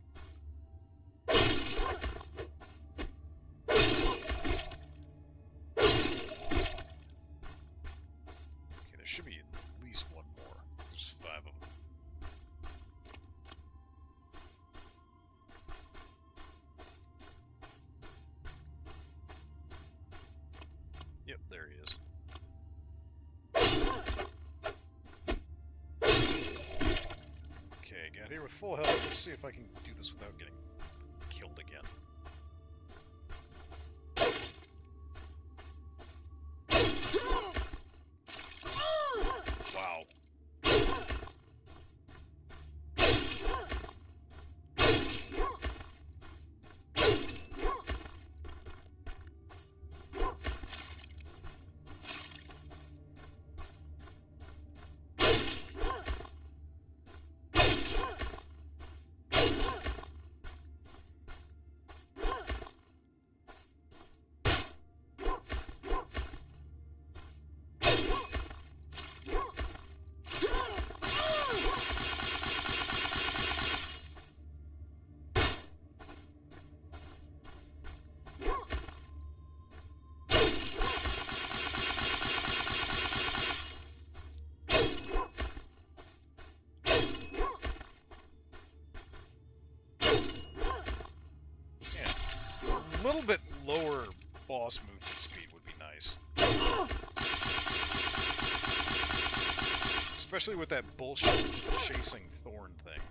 with full health. Let's see if I can do this without getting killed again. Wow. A little bit lower boss movement speed would be nice. Especially with that bullshit chasing thorn thing.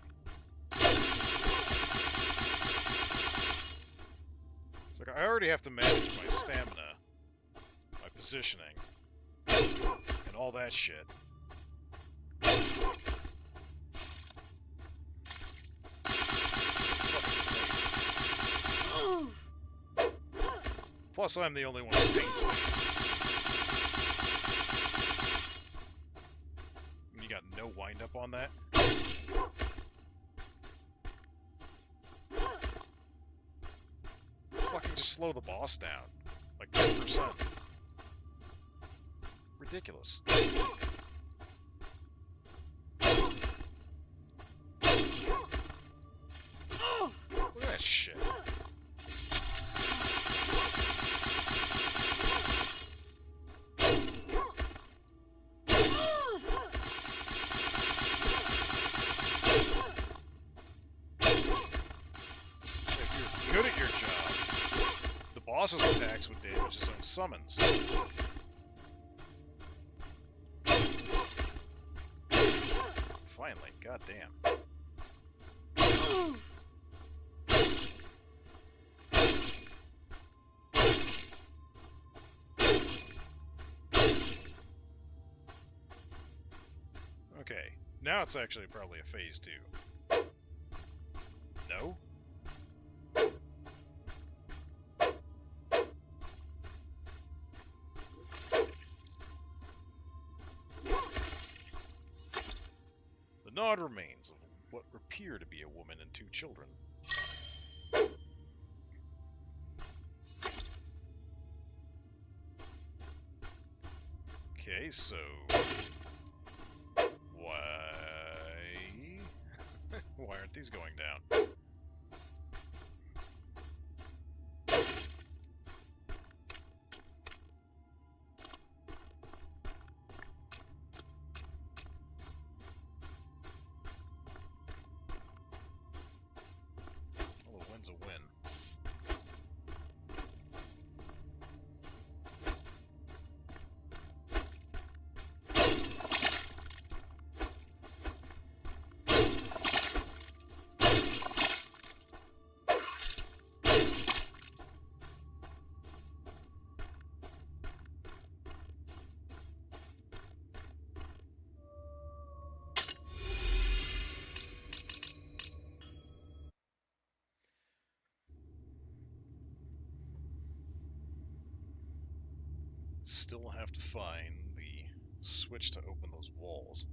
It's like I already have to manage my stamina, my positioning, and all that shit. Plus, I'm the only one who paints things. You got no wind-up on that? Fucking just slow the boss down. Like 10%. Ridiculous. Look at that shit. Good at your job. The boss's attacks would damage his own summons. Finally, goddamn. Okay, now it's actually probably a phase 2. No? The nod remains of what appear to be a woman and 2 children. Okay, so... Why aren't these going down? Well, a win's a win. Still have to find the switch to open those walls.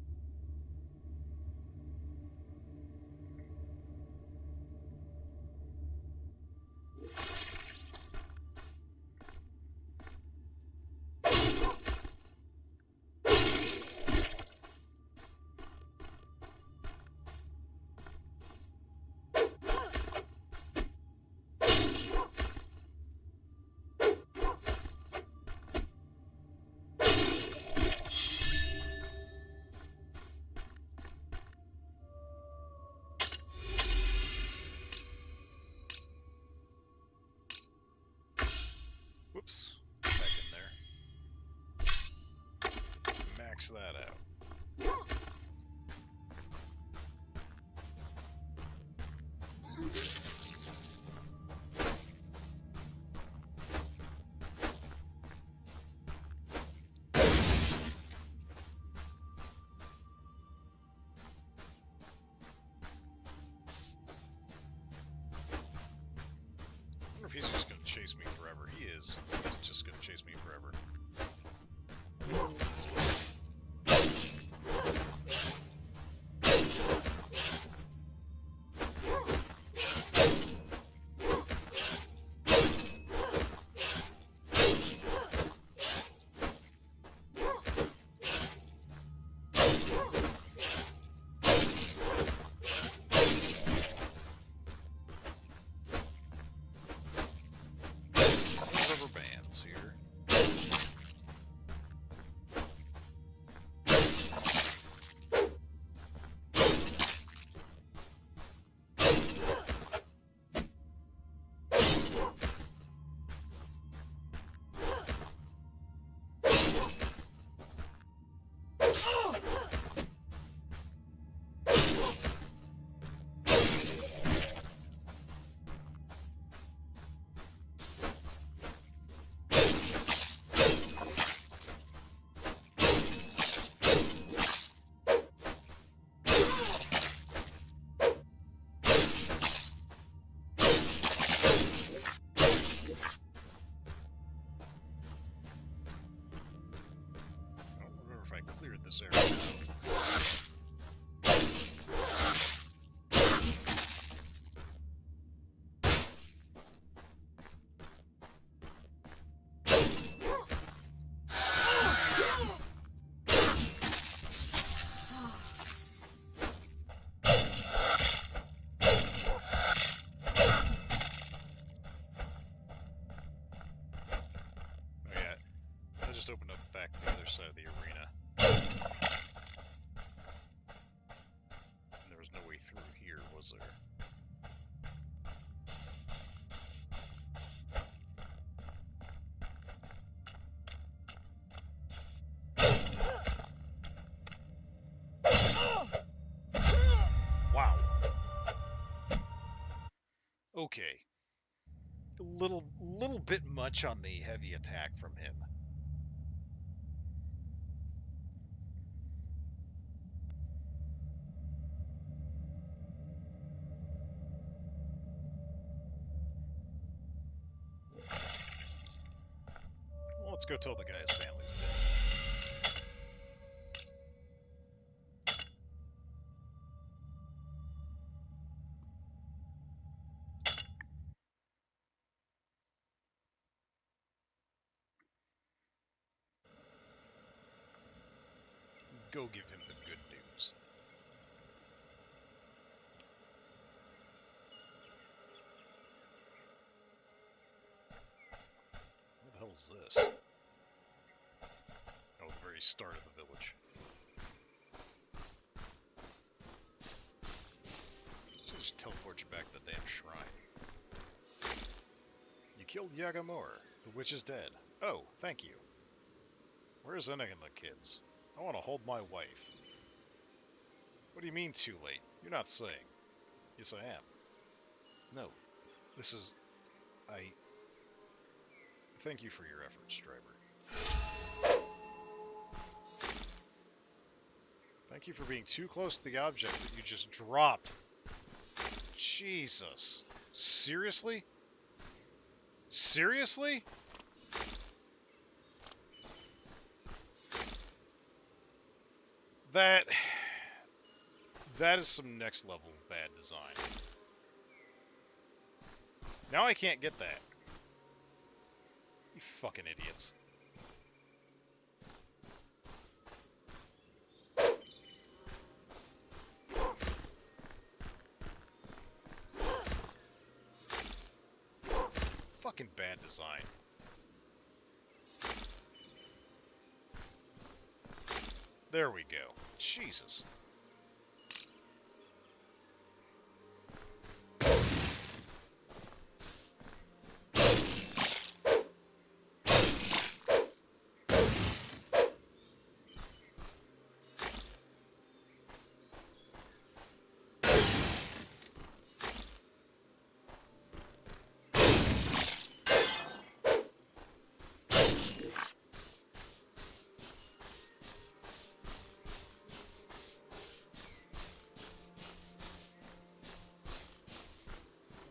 Whoops. Back in there. Max that out. chase me forever. He is. He's just gonna chase me forever. Cleared this area. Oh yeah, I just opened up back to the other side of the arena. There was no way through here, was there? Wow. Okay. A little bit much on the heavy attack from him. Well, let's go tell the guy his family's dead. Go give him the good news. What the hell is this? Oh, the very start of the village. Just teleport you back to the damn shrine. You killed Yagamor. The witch is dead. Oh, thank you. Where's Ennick and the kids? I want to hold my wife. What do you mean too late? You're not saying. Yes, I am. No. This is... Thank you for your efforts, Striver. Thank you for being too close to the object that you just dropped. Jesus. Seriously? Seriously? That is some next level bad design. Now I can't get that. You fucking idiots. Fucking bad design. There we go. Jesus.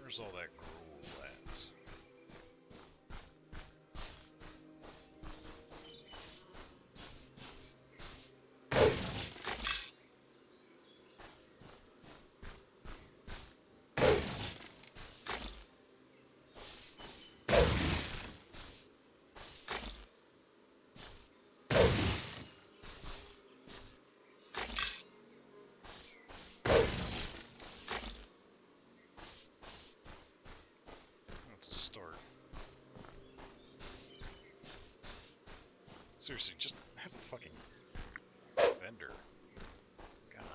Where's all that gruel at? seriously, just have a fucking vendor. God.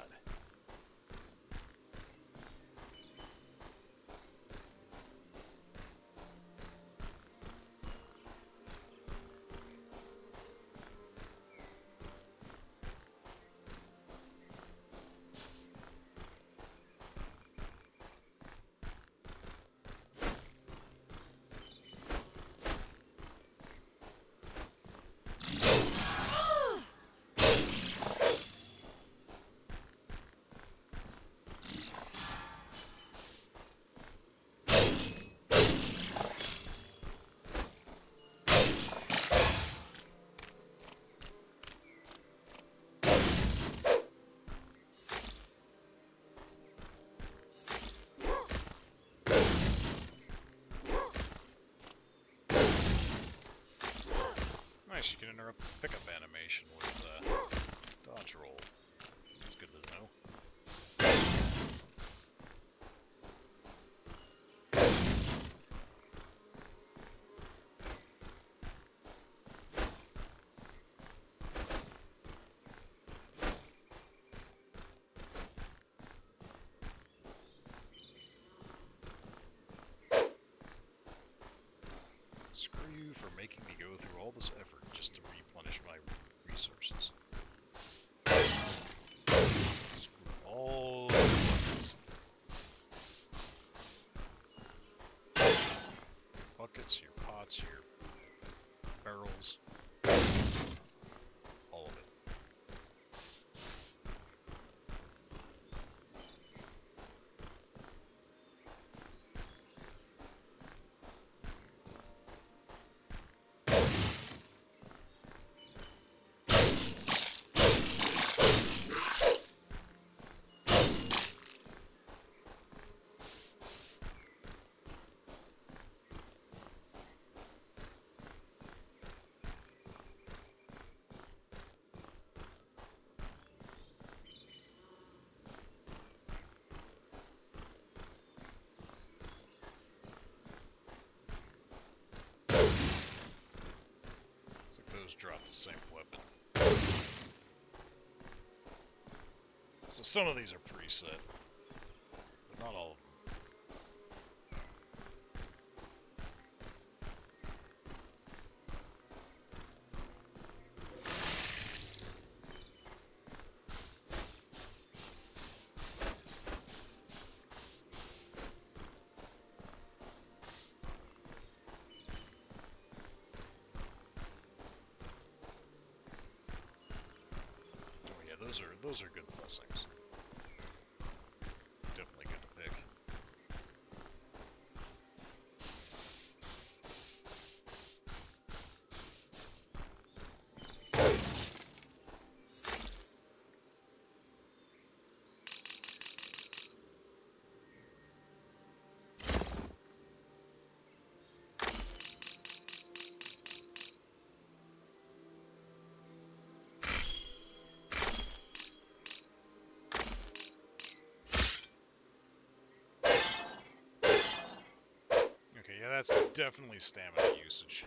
Nice, you can interrupt the pickup animation with dodge roll. That's good to know. Screw you for making me go through all this effort just to replenish my resources. Screw all the buckets. Buckets, your pots, your barrels. All of it. Those drop the same weapon. So some of these are preset, but not all of them. Those are good blessings. Definitely good to pick. Okay, yeah, that's definitely stamina usage.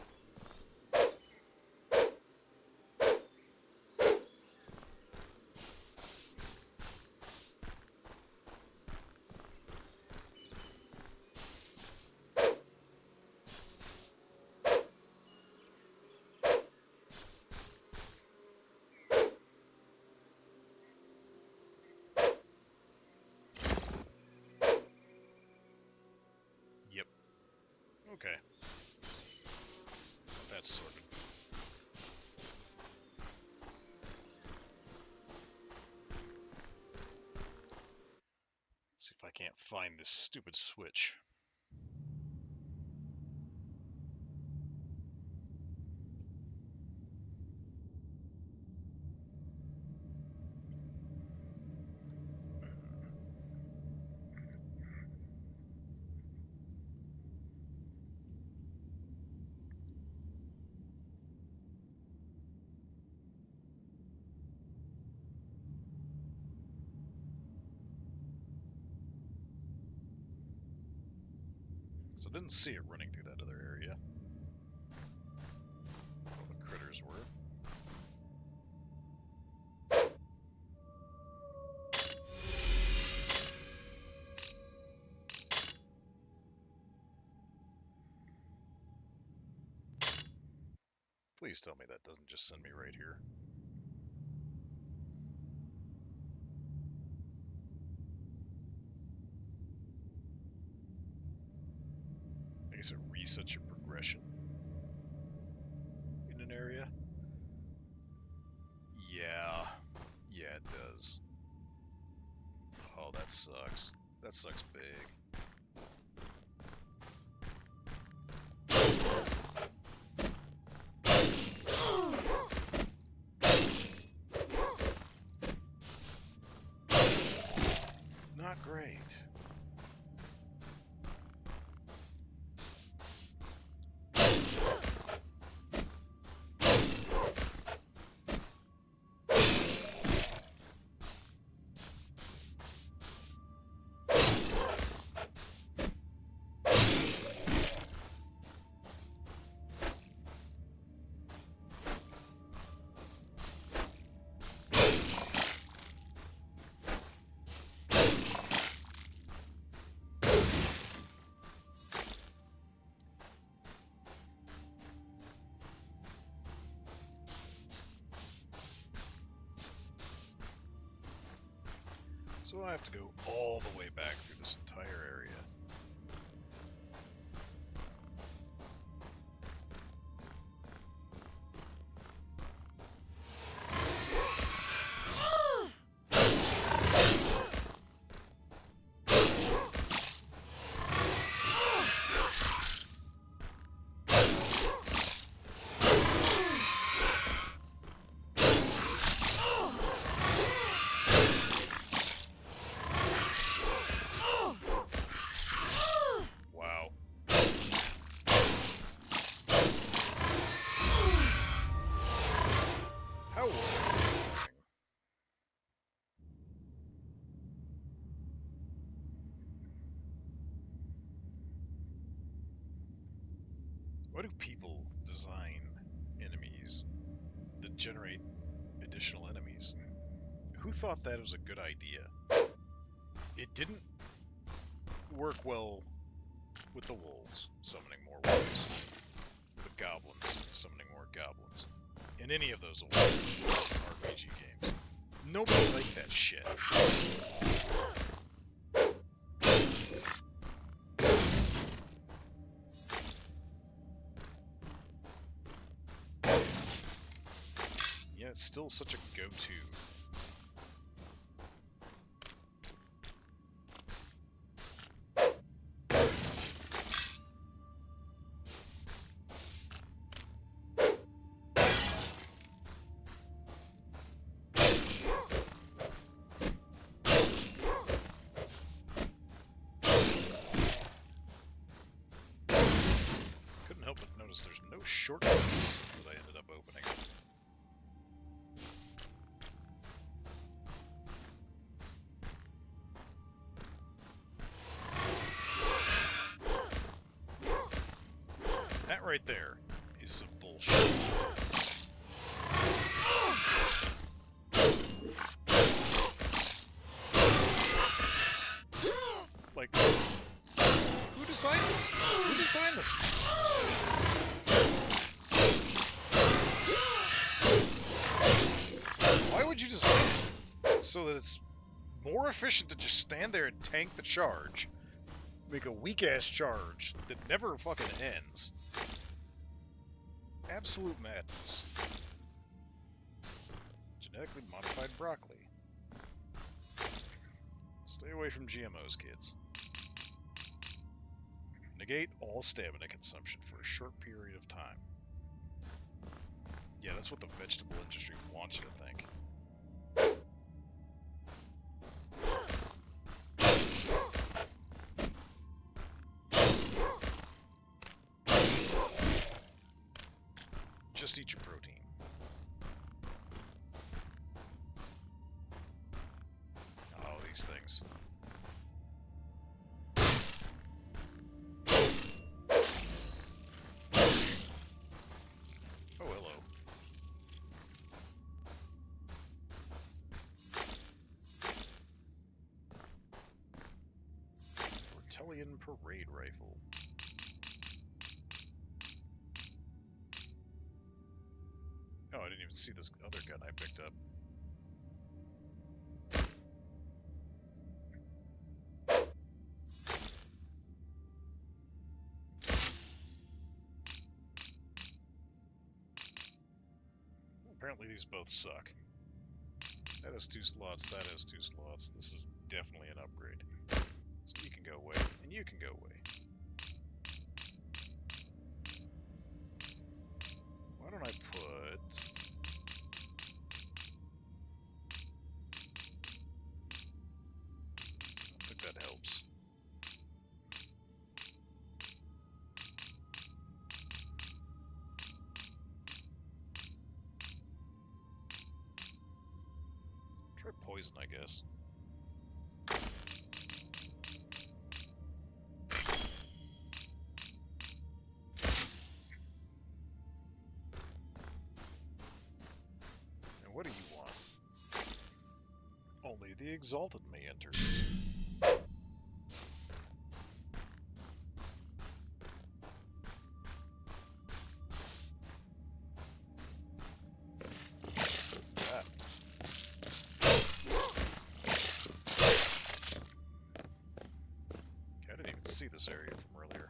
Yep. Okay. That's sorted. See if I can't find this stupid switch. So I didn't see it running through that other area. All the critters were. Please tell me that doesn't just send me right here. I guess it resets your progression in an area. Yeah, it does. Oh, that sucks. That sucks big. Not great. So I have to go all the way back through this entire area. Wow. How old are you? Why do people design enemies that generate additional enemies? Who thought that was a good idea? It didn't work well with the wolves summoning more wolves, the goblins summoning more goblins, in any of those old RPG games. Nobody liked that shit. Yeah, it's still such a go-to. Couldn't help but notice there's no shortcuts that I ended up opening. That right there is some bullshit. Like, who designed this? Who designed this? Why would you design it so that it's more efficient to just stand there and tank the charge, make a weak-ass charge that never fucking ends? Absolute madness. Genetically modified broccoli. Stay away from GMOs, kids. Negate all stamina consumption for a short period of time. Yeah, that's what the vegetable industry wants you to think. Just eat your protein. Oh, these things. Oh, hello. Ortellian Parade Rifle. Oh, I didn't even see this other gun I picked up. Apparently these both suck. That has 2 slots, that has 2 slots. This is definitely an upgrade. So you can go away, and you can go away. Why don't I put... I think that helps. Try poison, I guess. And what do you want? Only the Exalted may enter. See this area from earlier.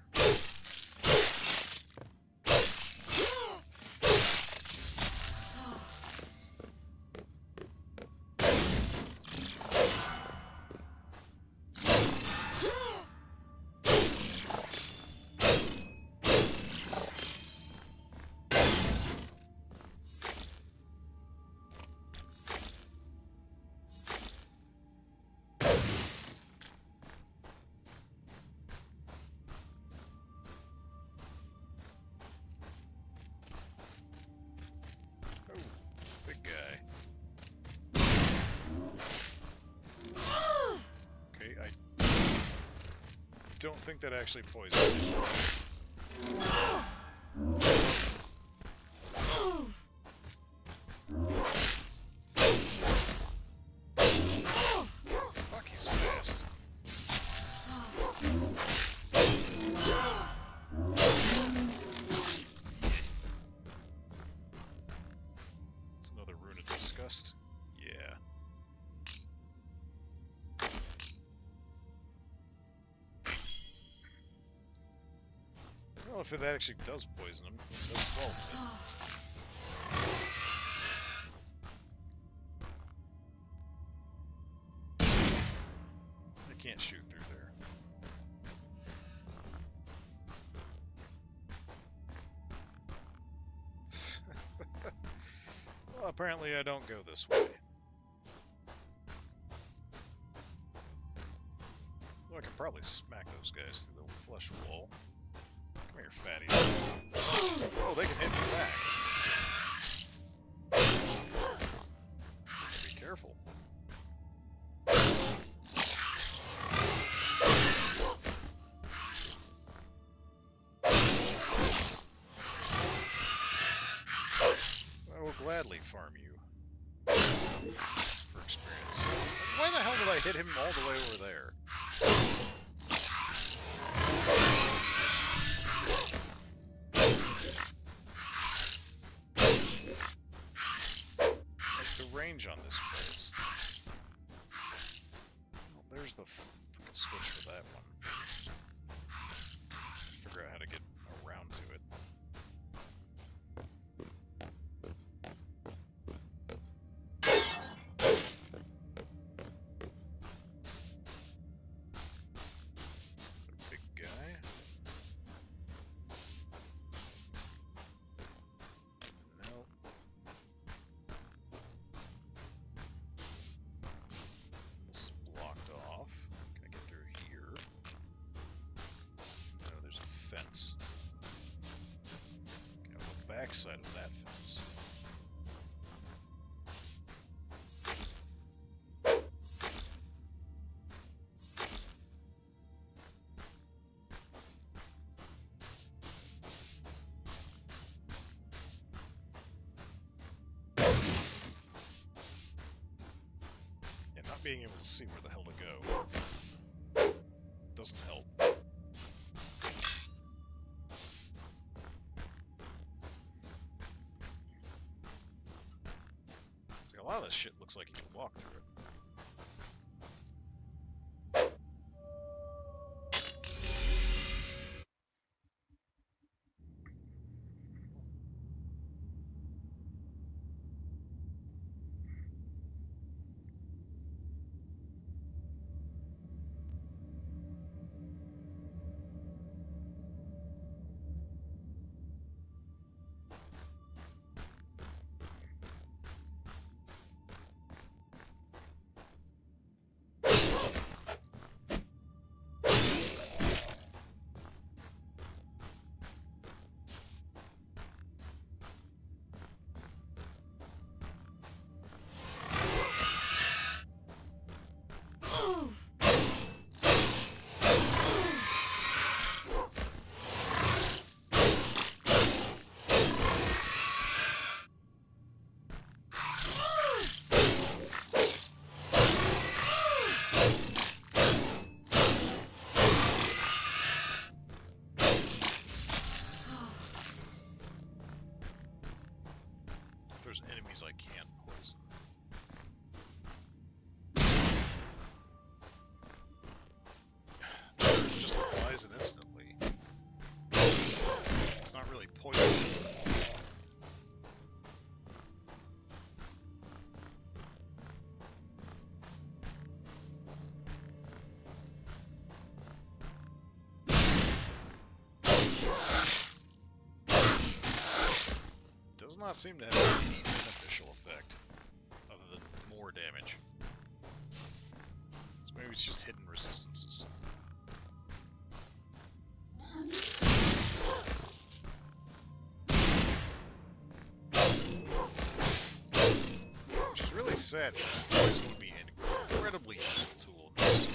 Don't think that actually poisoned me. Fuck, he's fast. It's another Rune of Disgust. Yeah. Well, if it actually does poison him, it does swallow him. I can't shoot through there. Well, apparently I don't go this way. Well, I could probably smack those guys through the flesh wall. Come here, fatties. Oh, they can hit me back. Be careful. I will gladly farm you for experience. Why the hell did I hit him all the way over there? Range on this place. Well, there's the fucking switch for that one. Figure out how to get around to it. Big guy. Backside of that fence. Yeah, not being able to see where the hell to go doesn't help. lot of this shit looks like you can walk through it. There's enemies I can't poison. It just applies it instantly. It's not really poison. Does not seem to have any beneficial effect, other than more damage. So maybe it's just hidden resistances. Which is really sad, because this would be an incredibly useful tool in this.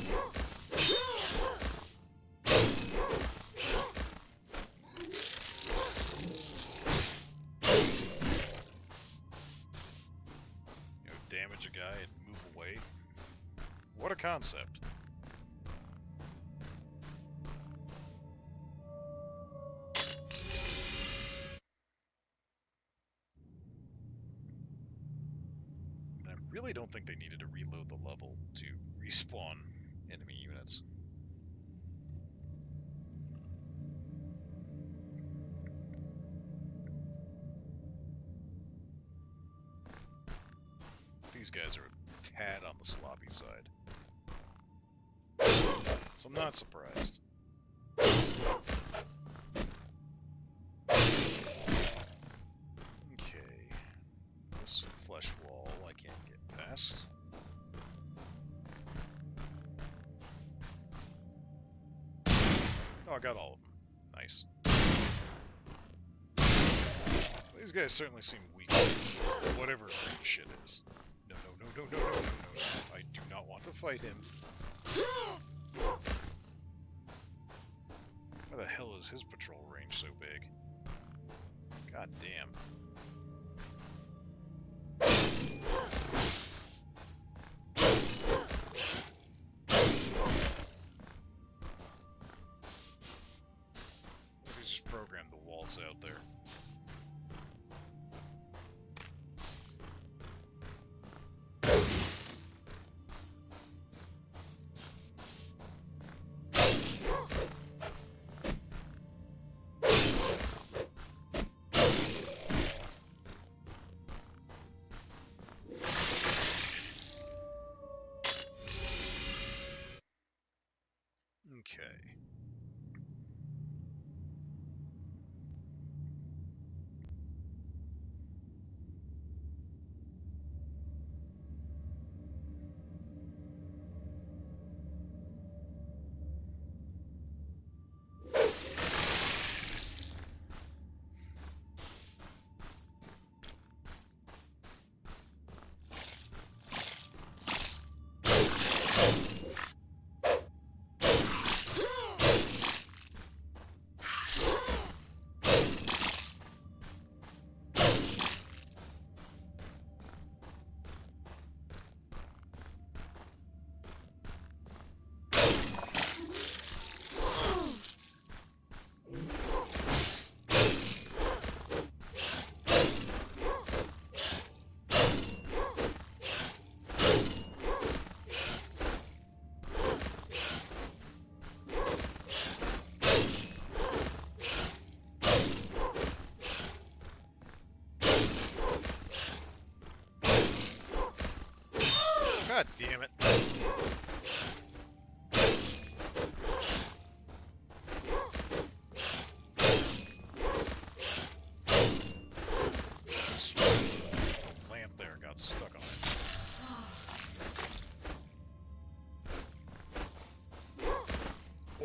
Damage a guy and move away. What a concept. I really don't think they needed to reload the level to respawn enemy units. These guys are a tad on the sloppy side. So I'm not surprised. Okay. This flesh wall I can't get past. Oh, I got all of them. Nice. These guys certainly seem weak. Whatever green shit is. No, I do not want to fight him. Why the hell is his patrol range so big? God damn. Maybe just program the walls out there. Okay.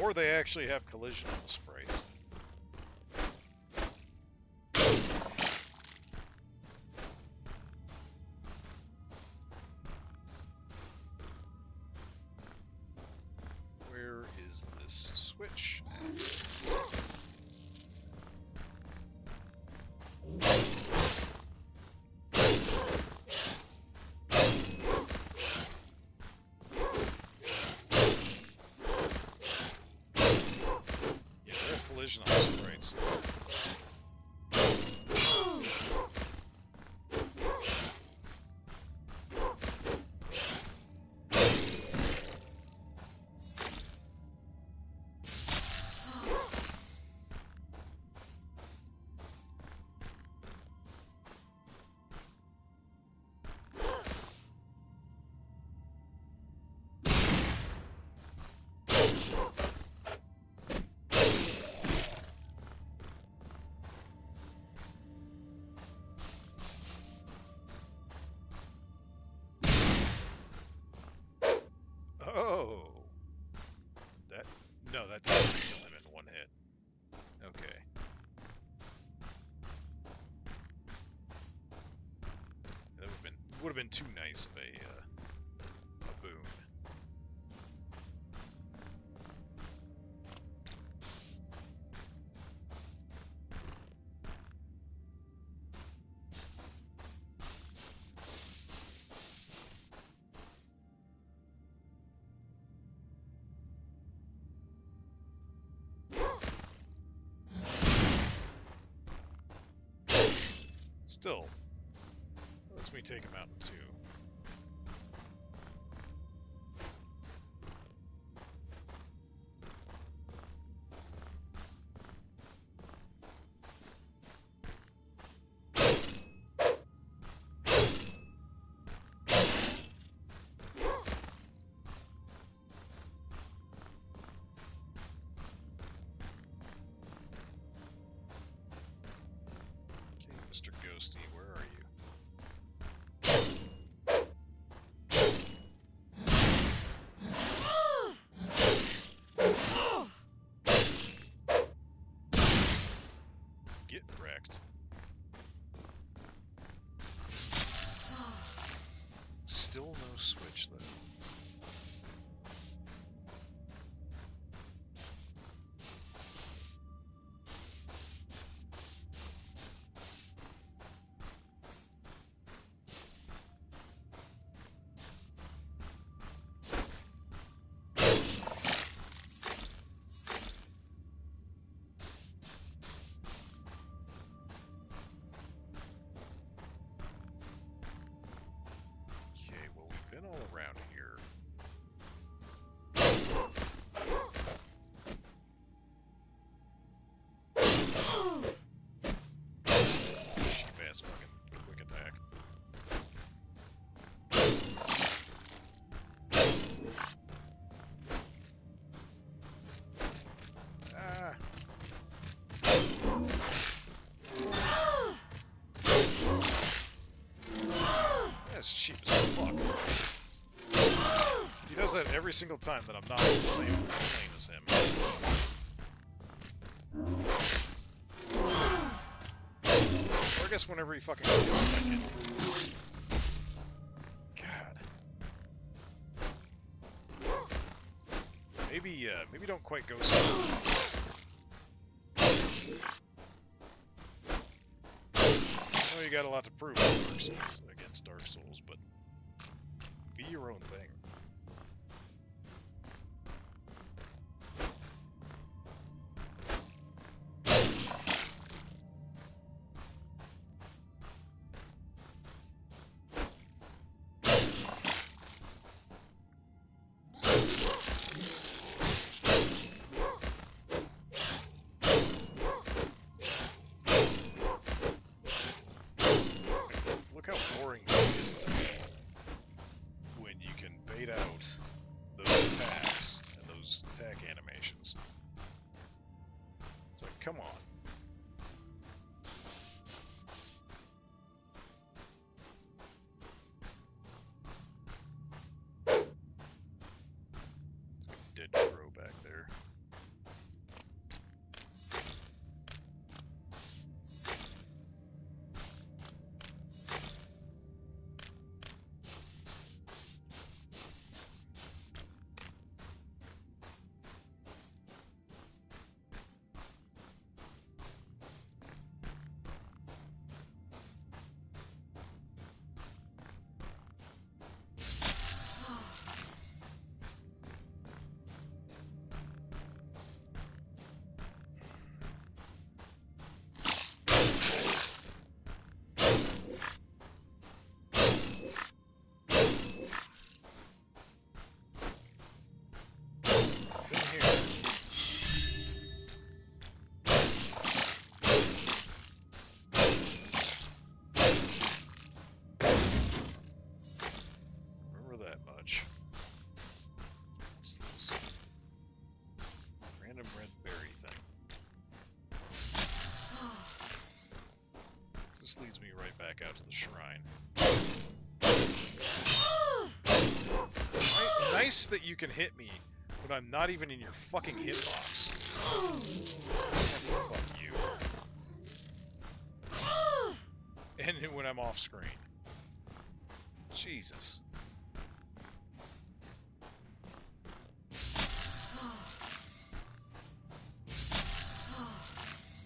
Or they actually have collision on the sprites. Where is this switch? Collision on sprites. No, that doesn't kill him in one hit. Okay. That would have been too nice of a boon. Still, lets me take him out in two. Mr. Ghosty, where are you? Get wrecked. Still no switch, though. Been all around here. Fast fucking quick attack. Ah. That's cheap as fuck. He does that every single time that I'm not on the same plane as him. Or I guess whenever he fucking kills that kid. God. Maybe don't quite go so. I know you got a lot to prove against Dark Souls, but be your own thing. Look how boring this is to me when you can back out to the shrine. Nice that you can hit me when I'm not even in your fucking hitbox. Fuck you. And when I'm off screen. Jesus.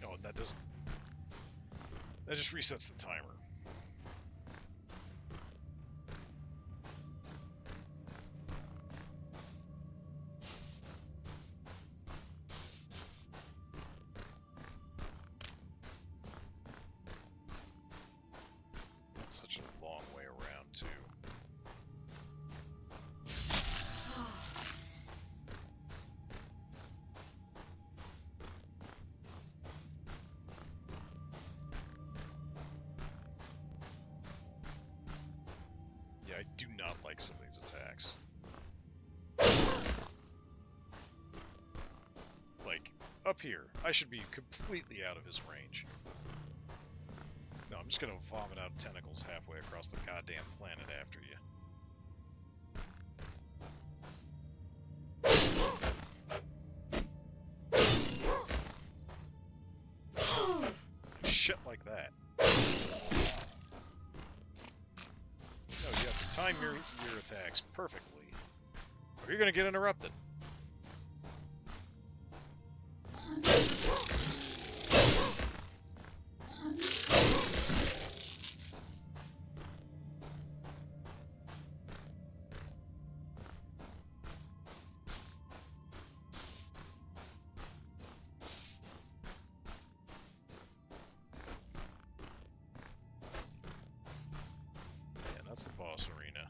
Oh, that doesn't... That just resets the timer. That's such a long way around, too. Yeah, I do not like some of these attacks. Like, up here, I should be completely out of his range. No, I'm just gonna vomit out tentacles halfway across the goddamn planet after you. Shit like that. No, you have to time your attacks perfectly, or you're gonna get interrupted. That's the boss arena.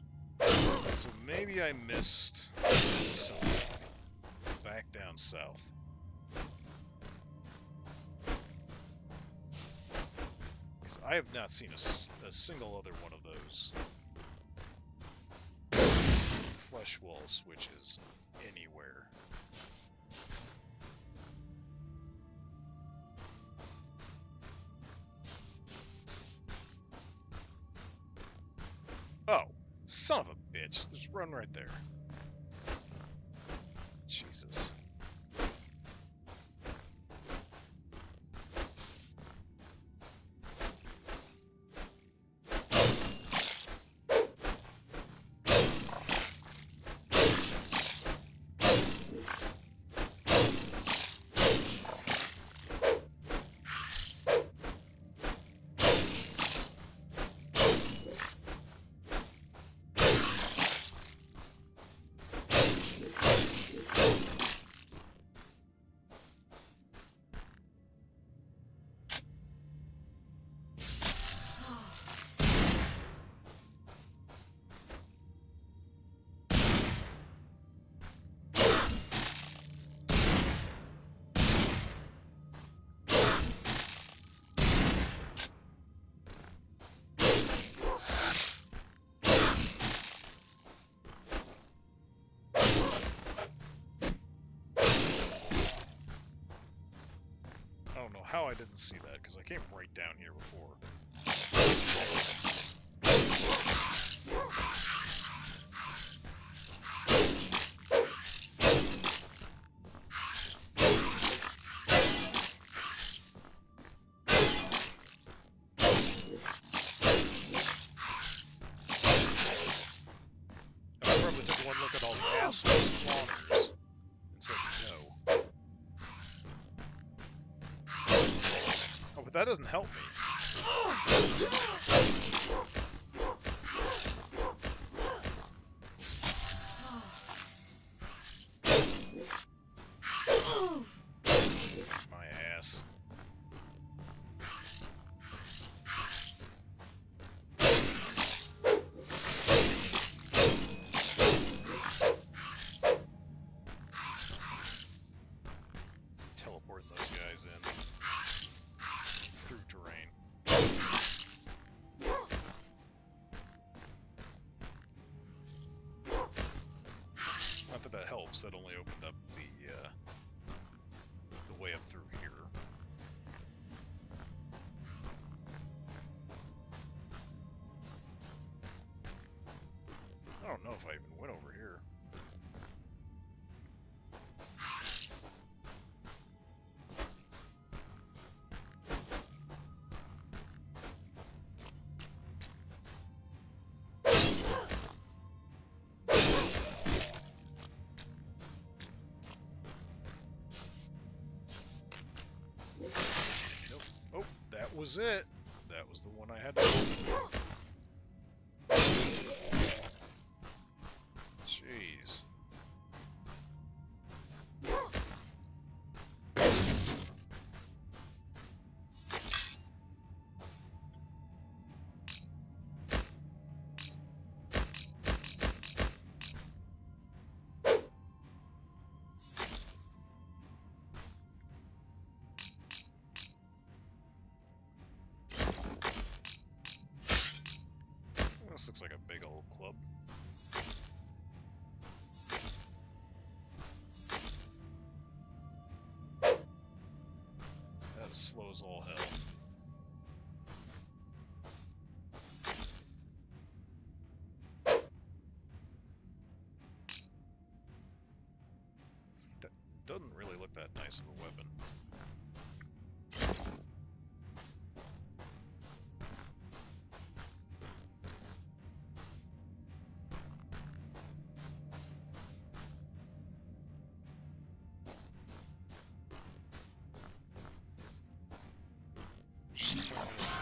So maybe I missed something back down south. Because I have not seen a single other one of those flesh wall switches anywhere. Oh, son of a bitch. Just run right there. Jesus. I don't know how I didn't see that, because I came right down here before. I probably took one look at all the asshole spawners and said no. Oh, but that doesn't help me. My ass. Teleporting those guys in through terrain. Not that that helps. That only opened up the way up through here. don't know if I even went over here. Nope. Oh, that was it. That was the one I had to open. Jeez. This looks like a big old club. That is slow as all hell. That doesn't really look that nice of a weapon.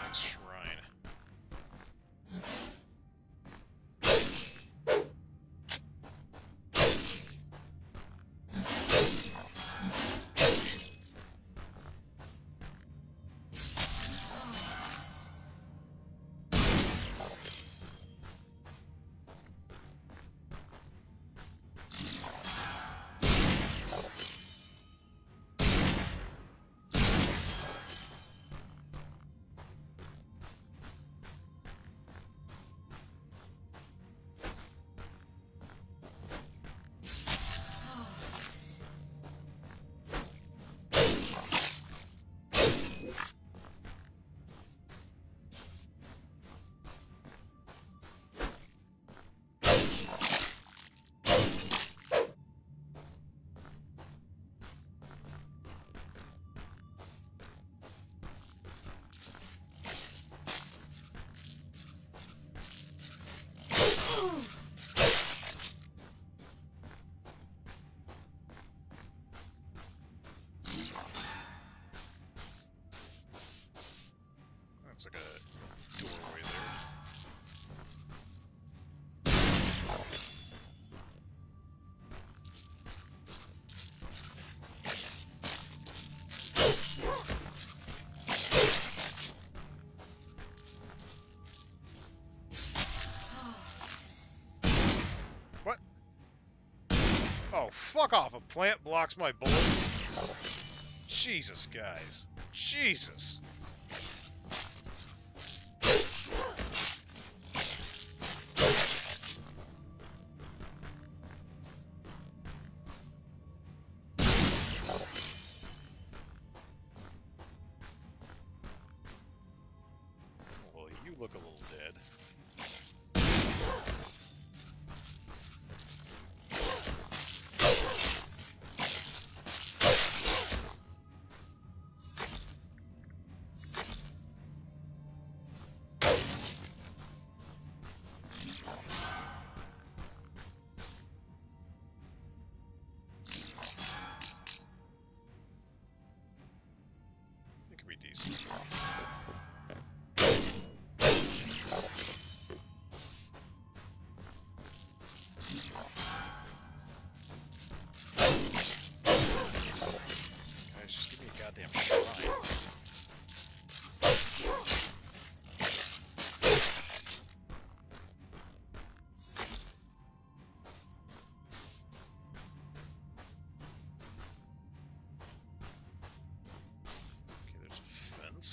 Next shrine. That's like a doorway there. What? Oh, fuck off! A plant blocks my bullets? Jesus, guys. Jesus! Well, you look a little dead. It could be decent. Guys, just give me a goddamn shrine. Okay, there's a fence.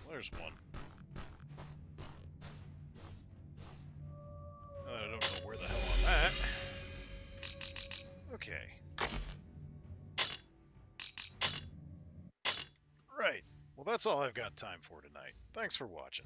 There's one. Oh, Right. Well, that's all I've got time for tonight. Thanks for watching.